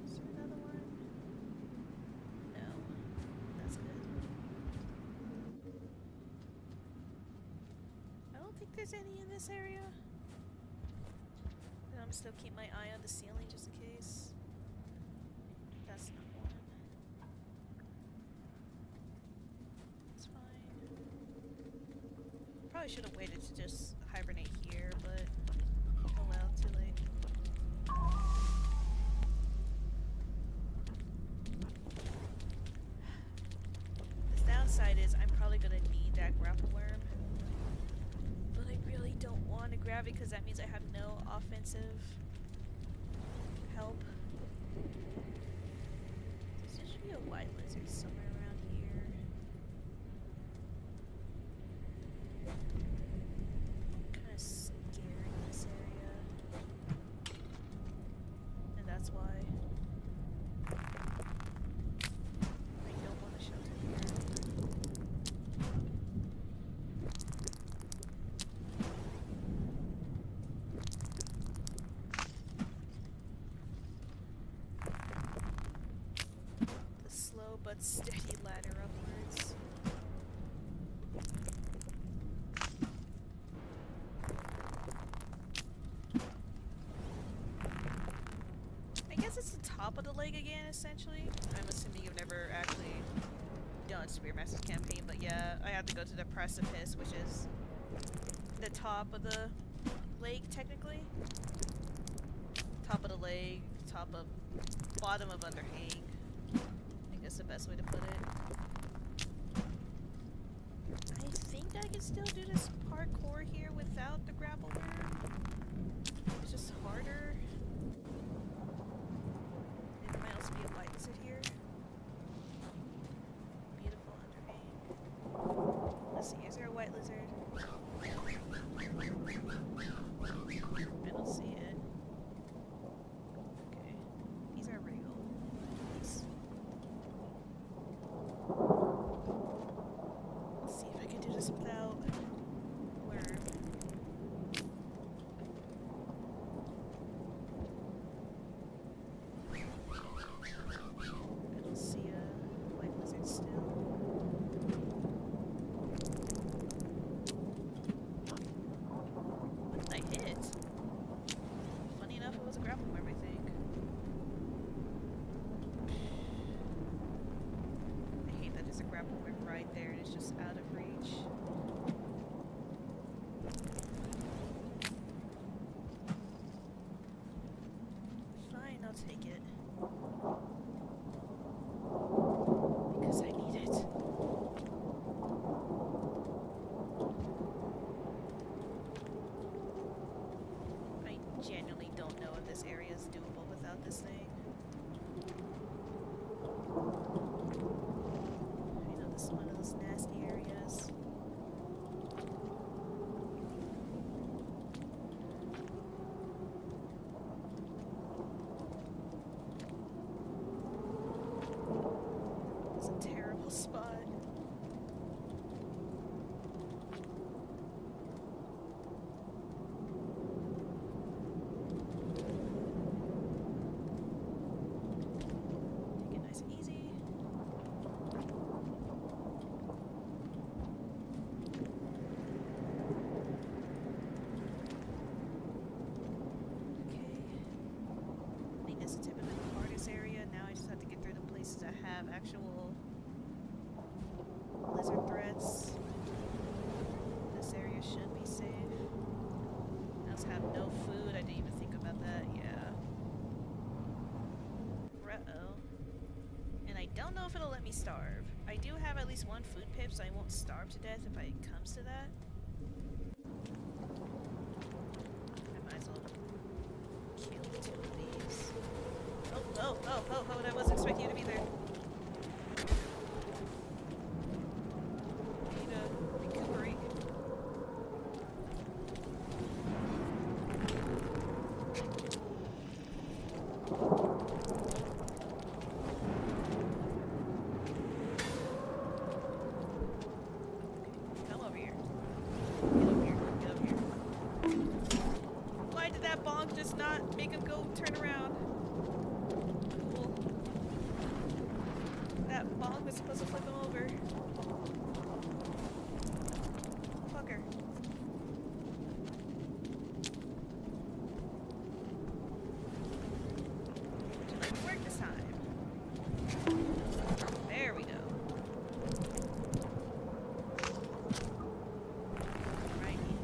Is there another one? No. That's good. I don't think there's any in this area. But I'm still keep my eye on the ceiling just in case. That's not one. It's fine. Probably should have waited to just hibernate here, but oh well, too late. The downside is I'm probably gonna need that grapple worm. But I really don't want to grab it because that means I have no offensive help. There should be a white lizard somewhere around here. I'm kind of scared in this area. And that's why I don't want to shelter here. The slow but steady ladder upwards. I guess it's the top of the leg again, essentially. I'm assuming you've never actually done Spearmaster's campaign, but yeah, I have to go to the precipice, which is the top of the leg, technically. Top of the leg, top of, bottom of underhang. I think that's the best way to put it. I think I can still do this parkour here without the grapple worm. It's just harder. And there might also be a white lizard here. Beautiful underhang. Let's see, is there a white lizard? I don't see it. Okay. These are real. Nice. Let's see if I can do this without worm. I don't see a white lizard still. What did I hit? Funny enough, it was a grapple worm, I think. I hate that there's a grapple worm right there and it's just out of reach. Fine, I'll take it. Because I need it. I genuinely don't know if this area is doable without this thing. I know this is one of those nasty areas. It's a terrible spot. Take it nice and easy. Okay. I think this is typically the hardest area. Now I just have to get through the places that have actual lizard threats. This area should be safe. I also have no food. I didn't even think about that. Yeah. Uh-oh. And I don't know if it'll let me starve. I do have at least one food pip, so I won't starve to death if it comes to that. I might as well kill 2 of these. Oh, I wasn't expecting you to be there. Need to recuperate. Come over here. Get over here. Get over here. Why did that bonk just not make him go turn around? Cool. That bonk was supposed to flip him over. Fucker. Didn't work this time. There we go. Right here.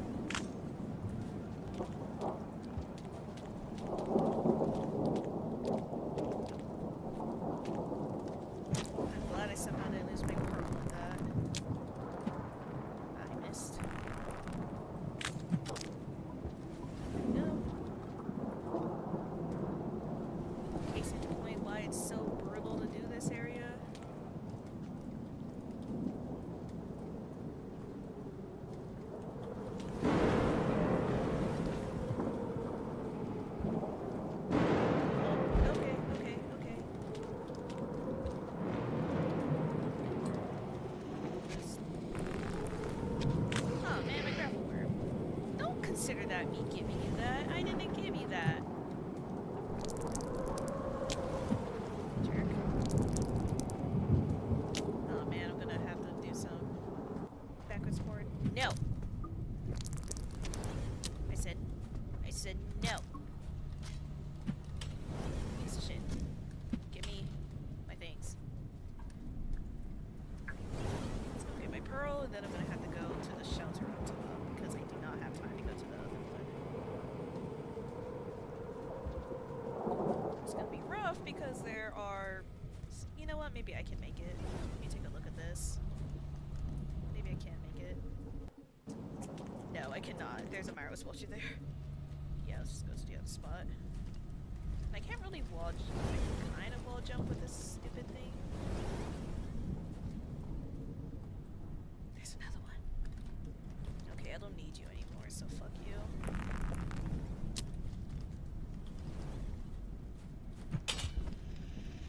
I'm glad I somehow didn't lose my pearl with that. I missed. No. Case in point why it's so brutal to do this area. Okay. Oh man, my grapple worm. Don't consider that me giving you that. I didn't give you that. Jerk. Oh man, I'm gonna have to do some backwards forward. No! I said no. Piece of shit. Give me my things. Let's go get my pearl, and then I'm gonna have to go to the shelter up top because I do not have time to go to the other one. It's gonna be rough because there are. You know what? Maybe I can make it. Let me take a look at this. Maybe I can make it. No, I cannot. There's a Myro Squelcher there. Yeah, let's just go to the other spot. I can't really wall jump. I can kind of wall jump with this stupid thing. There's another one. Okay, I don't need you anymore, so fuck you.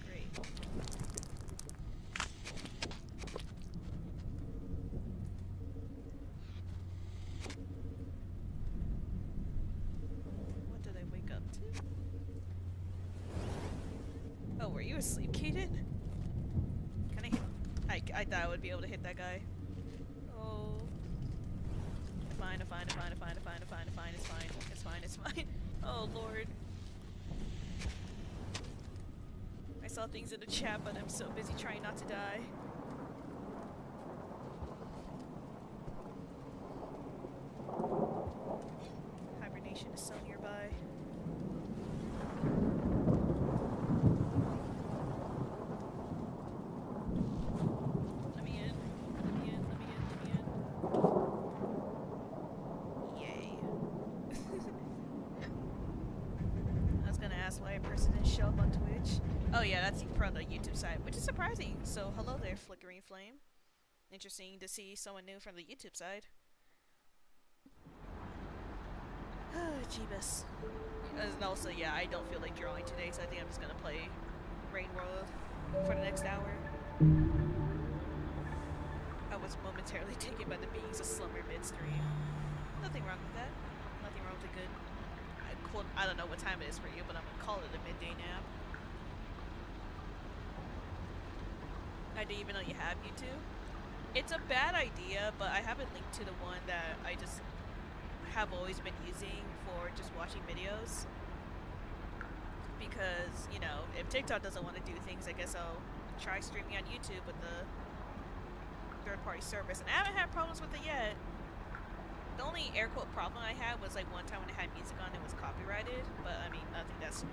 Great. What did I wake up to? Oh, were you asleep, Kaden? Can I hit? I thought I would be able to hit that guy. Oh. Fine. It's fine. Oh, Lord. I saw things in the chat, but I'm so busy trying not to die. Hibernation is so nearby. Let me in. Yay. I was gonna ask why a person didn't show up on Twitch. Oh yeah, that's from the YouTube side, which is surprising. So hello there, Flickering Flame. Interesting to see someone new from the YouTube side. Jeebus. And also, yeah, I don't feel like drawing today, so I think I'm just gonna play RainWorld for the next hour. I was momentarily taken by the beings of slumber midstream. Nothing wrong with that. Nothing wrong with a good... I don't know what time it is for you, but I'm gonna call it a midday nap. I didn't even know you have YouTube. It's a bad idea, but I have it linked to the one that I just have always been using for just watching videos. Because, you know, if TikTok doesn't want to do things, I guess I'll try streaming on YouTube with the third-party service. And I haven't had problems with it yet. The only air quote problem I had was like one time when I had music on, it was copyrighted. But I mean, I think that's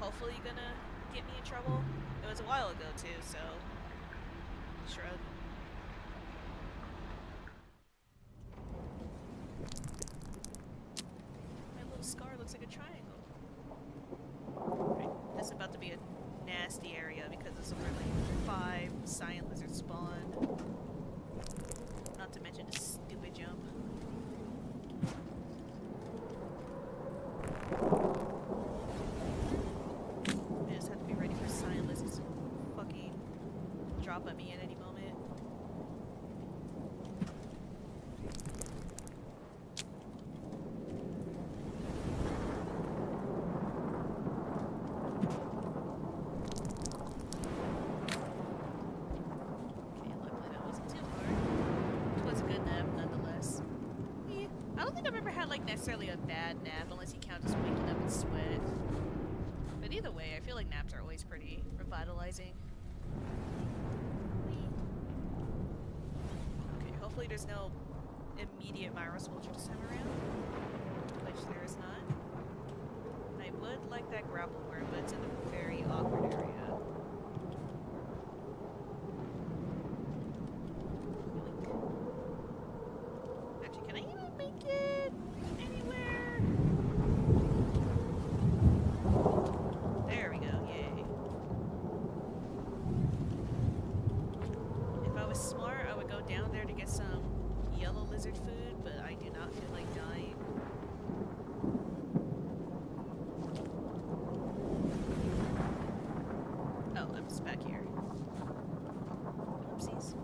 hopefully gonna get me in trouble. It was a while ago too, so Shrug. My little scar looks like a triangle. Right. This is about to be a nasty area because this is where like 5 cyan lizards spawn. Not to mention this stupid jump. I just have to be ready for cyan lizards to fucking drop at me at any moment. Necessarily a bad nap unless you count just waking up in sweat. But either way, I feel like naps are always pretty revitalizing. Okay, hopefully there's no immediate Myra soldier this time around, which there is not. I would like that grapple worm, but it's in a very awkward area. Actually, can I even make it? There we go, yay. If I was smart, I would go down there to get some yellow lizard food, but I do not feel like dying. Oh, I'm just back here. Oopsies.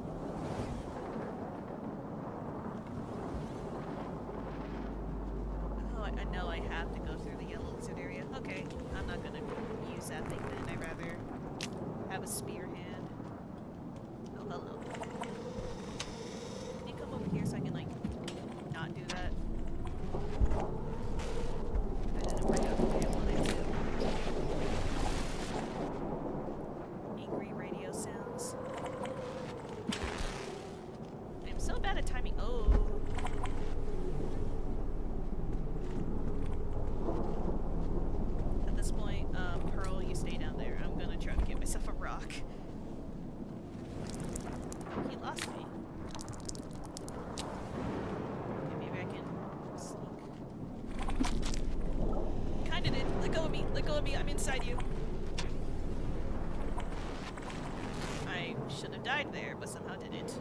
I know I have to go through the yellow lizard area. Okay, I'm not gonna use that thing then. I'd rather have a spear hand. Oh, hello. Can you come over here so I can, like, not do that? That didn't work out the way I wanted to. Angry radio sounds. I'm so bad at timing. Oh. Pearl, you stay down there. I'm gonna try to get myself a rock. He lost me. Okay, maybe I can sneak. Kinda did. Let go of me. Let go of me. I'm inside you. I should have died there, but somehow didn't.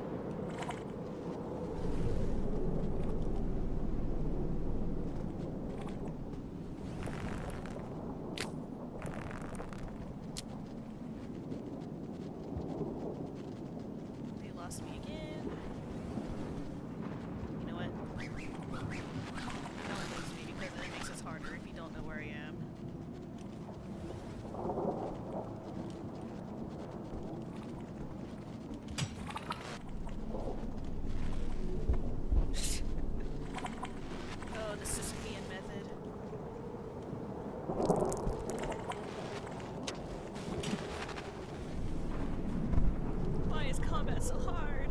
Me again. You know what? Don't lose me because then it makes it harder if you don't know where I am. Oh, the Sisyphean method. Why is combat so hard?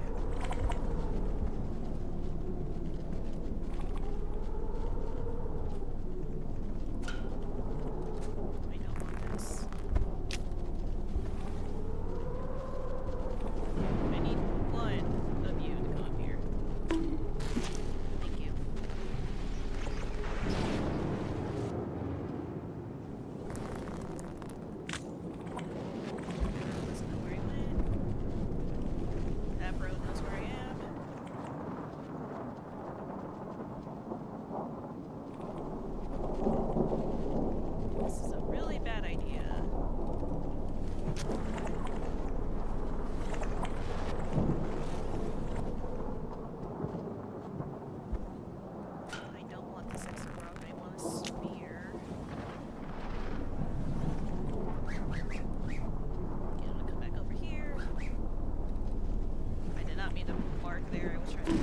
There, I was trying to do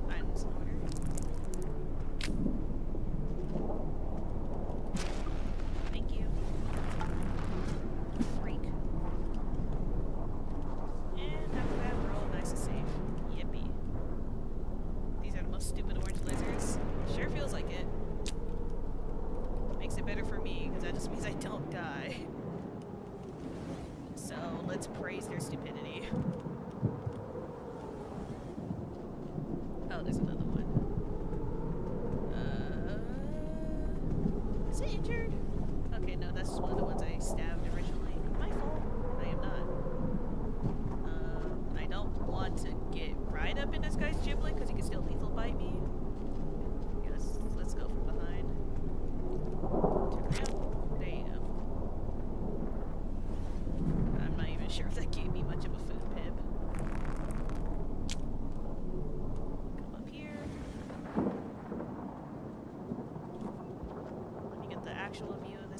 my items in order. Thank you. Freak. And after that, we're all nice and safe. Yippee. These are the most stupid orange lizards. Sure feels like it. Makes it better for me, because that just means I don't die. So, let's praise their stupidity.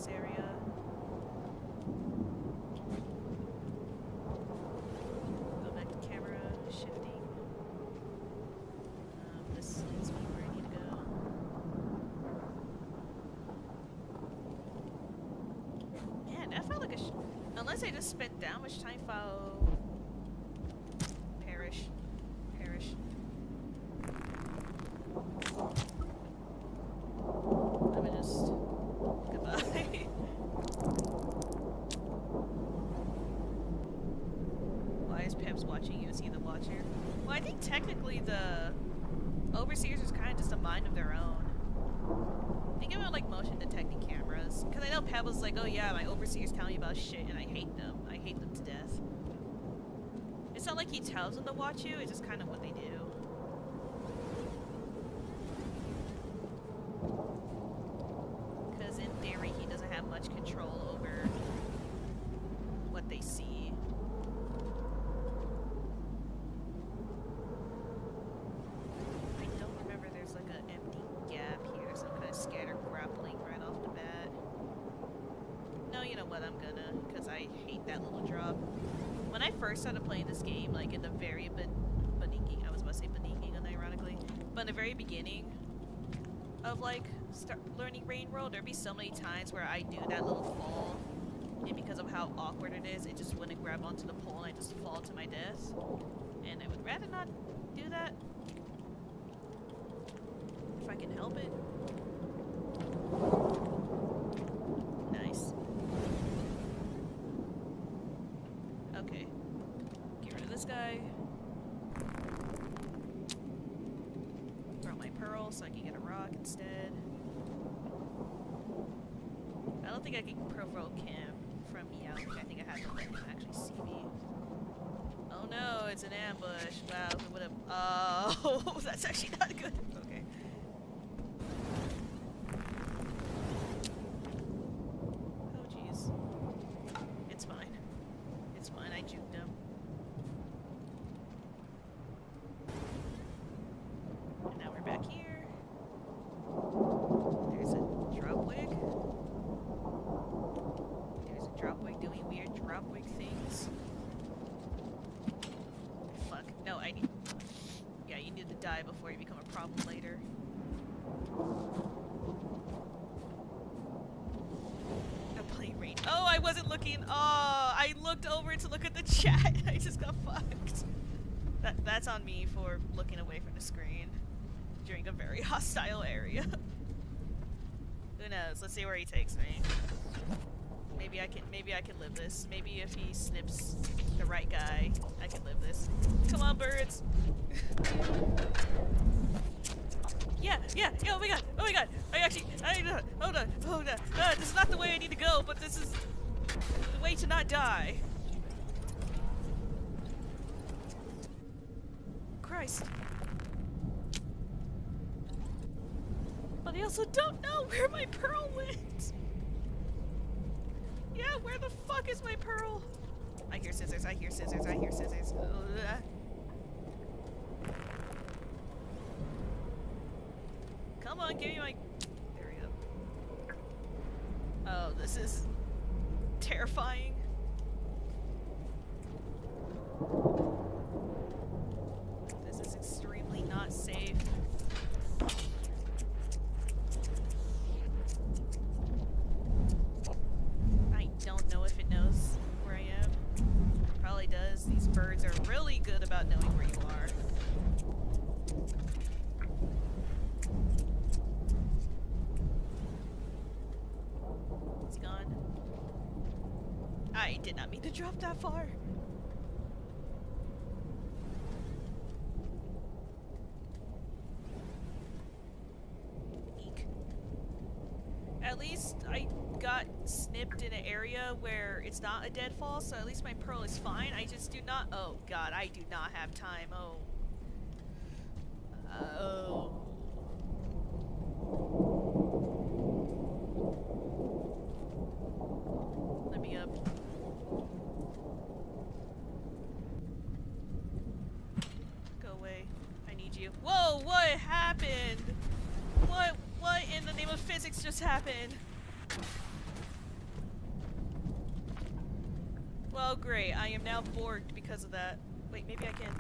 this area. Go back to camera, shifting. This leads me where I need to go. Man, that felt like a unless I just spent that much time perish. Let me just goodbye. Why is Peps watching you? Is he the watcher? Well, I think technically the overseers is kind of just a mind of their own. Think about like motion detecting cameras. Because I know Peb was like, oh yeah, my overseer's telling me about shit and I hate them. I hate them to death. It's not like he tells them to watch you, it's just kind of what they do. Because in theory, he doesn't have much control over what they see. I don't remember there's like an empty gap here, some kind of scatter grappling right off the bat. No, you know what, I'm gonna, because I hate that little drop. When I first started playing this game, like in the very beginning, I was about to say beginning, unironically, but in the very beginning of like learning RainWorld, there'd be so many times where I do that little fall, and because of how awkward it is, it just wouldn't grab onto the pole and I just fall to my death. And I would rather not do that if I can help it. Nice. Okay. Get rid of this guy. Throw my pearl so I can get a rock instead. I don't think I can provoke him from meowing. I think I have to let him actually see me. Oh no, it's an ambush. Wow, who would have... Oh, that's actually not good. Okay. Oh jeez. It's fine. It's fine, I juked him. And now we're back here. There's a dropwig. There's a dropwig doing weird dropwig things. Fuck. No, I need... Yeah, you need to die before you become a problem later. I'm playing Rain. Oh, I wasn't looking. Oh, I looked over to look at the chat. I just got fucked. That's on me for looking away from the screen during a very hostile area. Who knows? Let's see where he takes me. Maybe I can live this.Maybe if he snips the right guy, I can live this. Come on, birds. Yeah, oh my god, hold on. This is not the way I need to go, but this is the way to not die. Christ. But I also don't know where my pearl went. Yeah, where the fuck is my pearl? I hear scissors. Ugh. Come on, give me my... There we go. Oh, this is terrifying. This is extremely not safe. I don't know if it knows where I am. It probably does. These birds are really good about knowing where you are. It's gone. I did not mean to drop that far. Eek. At least I got snipped in an area where it's not a deadfall, so at least my pearl is fine. I just do not... Oh god, I do not have time. Oh. Oh. Let me up. Go away. I need you. Whoa, what happened? What in the name of physics just happened? Well, great. I am now borked because of that. Wait, maybe I can...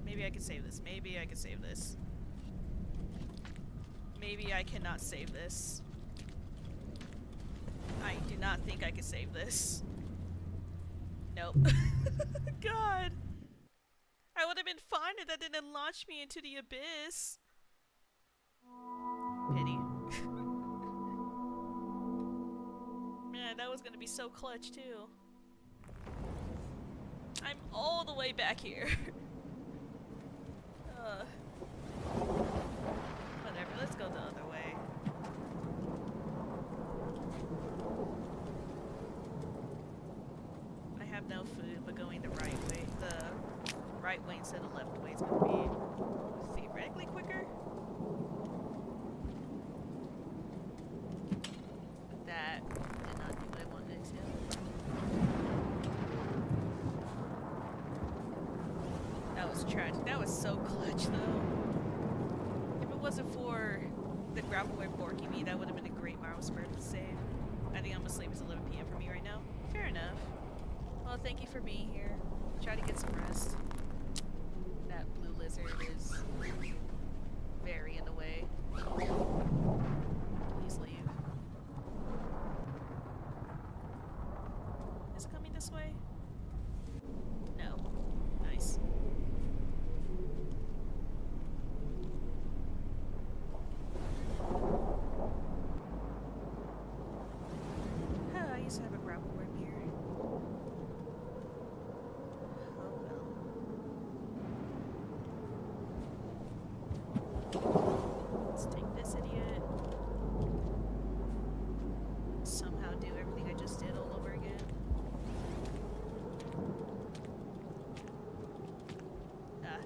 Maybe I can save this. Maybe I can save this. Maybe I cannot save this. I do not think I can save this. Nope. God! I would have been fine if that didn't launch me into the abyss. Pity. Man, that was gonna be so clutch too. I'm all the way back here. Whatever, let's go the other way. I have no food, but going the right way, instead of left way is gonna be theoretically quicker. But that did not do what I wanted it to. That was tragic. That was so clutch though. If it wasn't for the grappleware borking me, that would have been a great Marvel Spur to save. I think I'm gonna sleep. It's 11 PM for me right now. Fair enough. Well, thank you for being here. Try to get some rest. That blue lizard is very in the way. Please leave. Is it coming this way? No. Nice. I used to have a grapple worm here. Let's take this idiot. Somehow do everything I just did all over again. Ah.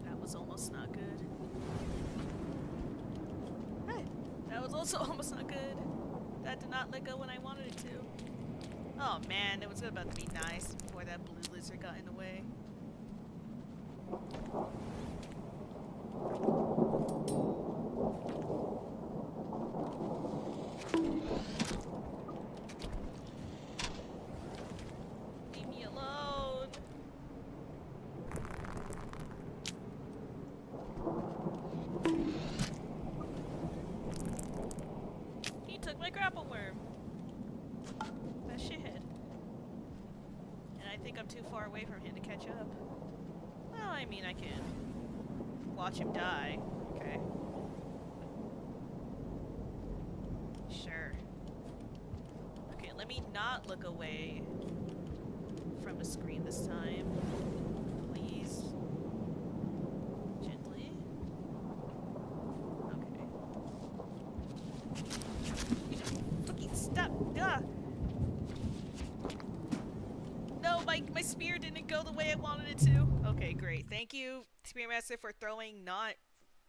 That was almost not good. That was also almost not good. That did not let go when I wanted it to. Oh man, it was about to be nice before that blue lizard got in the way. Leave me alone. My grapple worm. That shithead. And I think I'm too far away from him to catch up. Well, I mean, I can watch him die. Okay. Sure. Okay, let me not look away from the screen this time. Please. Gently. Stop! Ah! No, my spear didn't go the way I wanted it to. Okay, great. Thank you, Sparmaster, for throwing not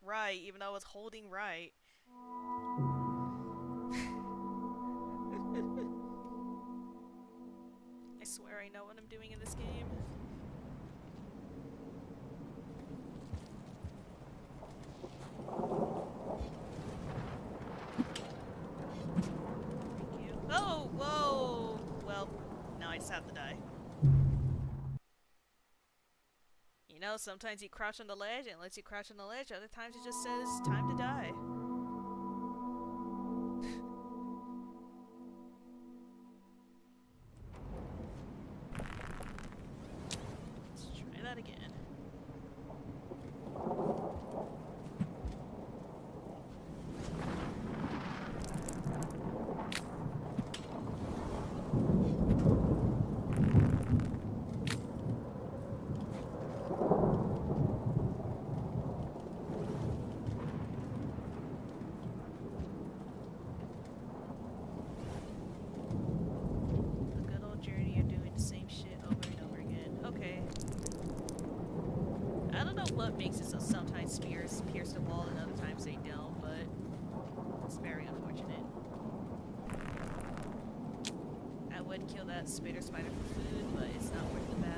right, even though I was holding right. I swear I know what I'm doing in this game. Oh, whoa! Well, now I just have to die. You know, sometimes you crouch on the ledge and it lets you crouch on the ledge, other times it just says, time to die. Let's try that again. What makes it so sometimes spears pierce the wall and other times they don't, but it's very unfortunate. I would kill that spider for food, but it's not worth the battle.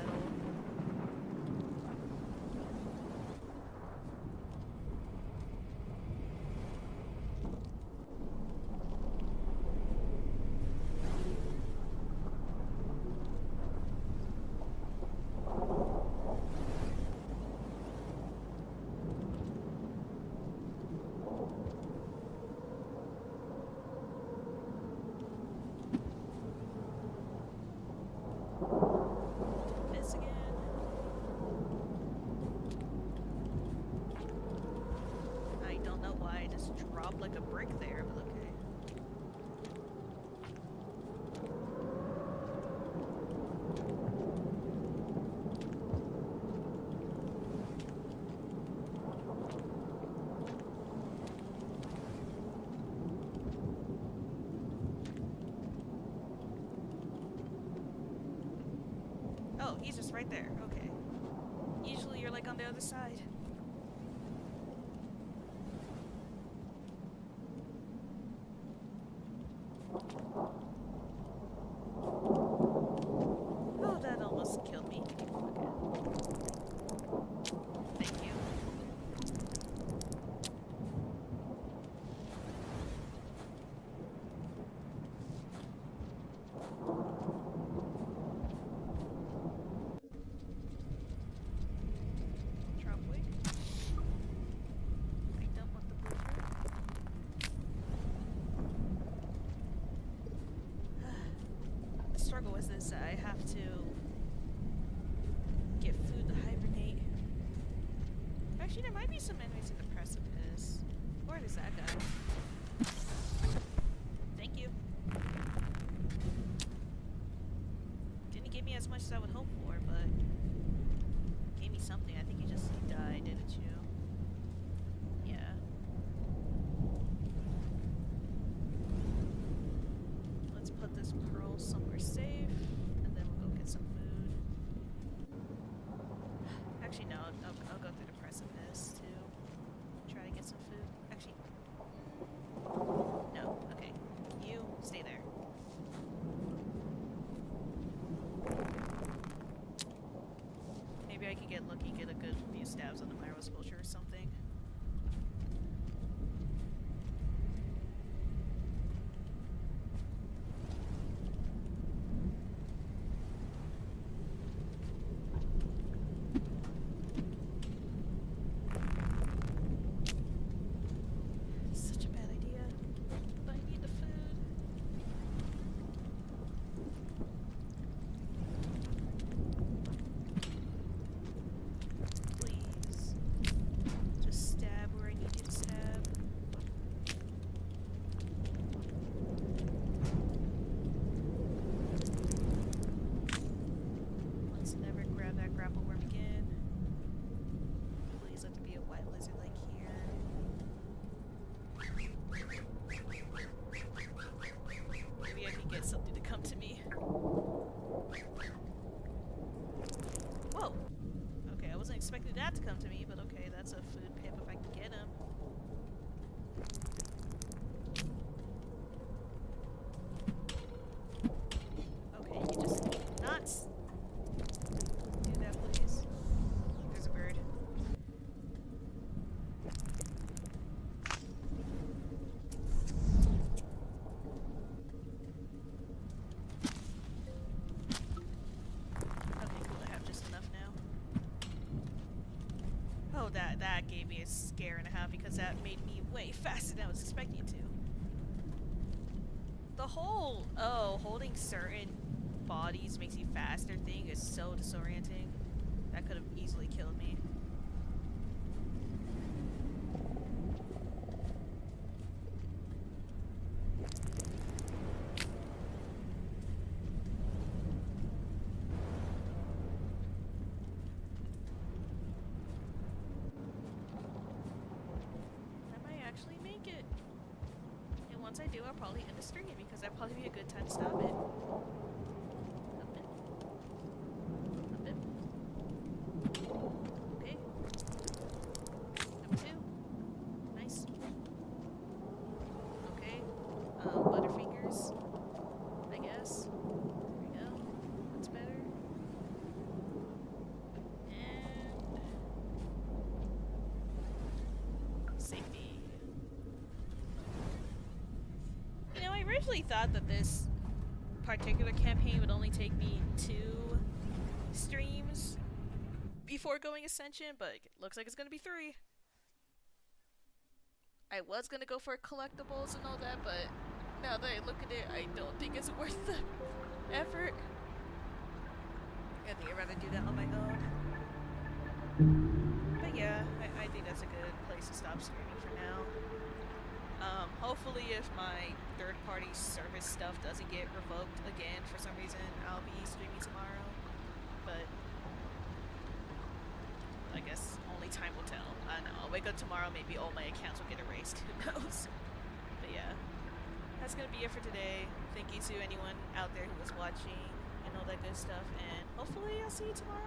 Drop like a brick there, but okay. Oh, he's just right there. Okay. Usually you're like on the other side. Oh, that almost killed me. Okay. Thank you. Drop weight. I don't want the blue fruit. The struggle is this, I have to get food to hibernate. Actually, there might be some enemies in the precipice. Where is that guy? Thank you. Didn't give me as much as I would hope for, but gave me something. I think you just died, didn't you? Yeah. Let's put this pearl somewhere safe, and then we'll go get some food. Actually, no, I'll go through the precipice to try to get some food. Actually, no. Okay, you stay there. Maybe I could get lucky, get a good few stabs on the Myros vulture or something. Such a bad idea, but I need the food. Please. Just stab where I need you to stab. Let's never grab that grapple worm again. Please let there be a white lizard like here. Maybe I can get something to come to me. Whoa! Okay, I wasn't expecting that to come to me, but okay, that's a food pip if I can get him. Okay, you just not do that, please. There's a bird. Okay, cool, I have just enough now. Oh, that gave me a scare and a half because that made me way faster than I was expecting to. The whole, holding certain bodies makes you faster thing is so disorienting. That could have easily killed me. I might actually make it. And once I do, I'll probably end the stream because that'd probably be a good time to stop it. Up it. Up it. Okay. Number 2. Nice. Okay. Butterfingers, I guess. originally thought that this particular campaign would only take me 2 streams before going Ascension, but it looks like it's gonna be 3. I was gonna go for collectibles and all that, but now that I look at it, I don't think it's worth the effort. I think I'd rather do that on my own. But yeah, I think that's a good place to stop streaming for now. Hopefully if my third-party service stuff doesn't get revoked again for some reason, I'll be streaming tomorrow. But I guess only time will tell. I don't know. I'll wake up tomorrow, maybe all my accounts will get erased. Who knows? But yeah, that's gonna be it for today. Thank you to anyone out there who was watching and all that good stuff, and hopefully I'll see you tomorrow.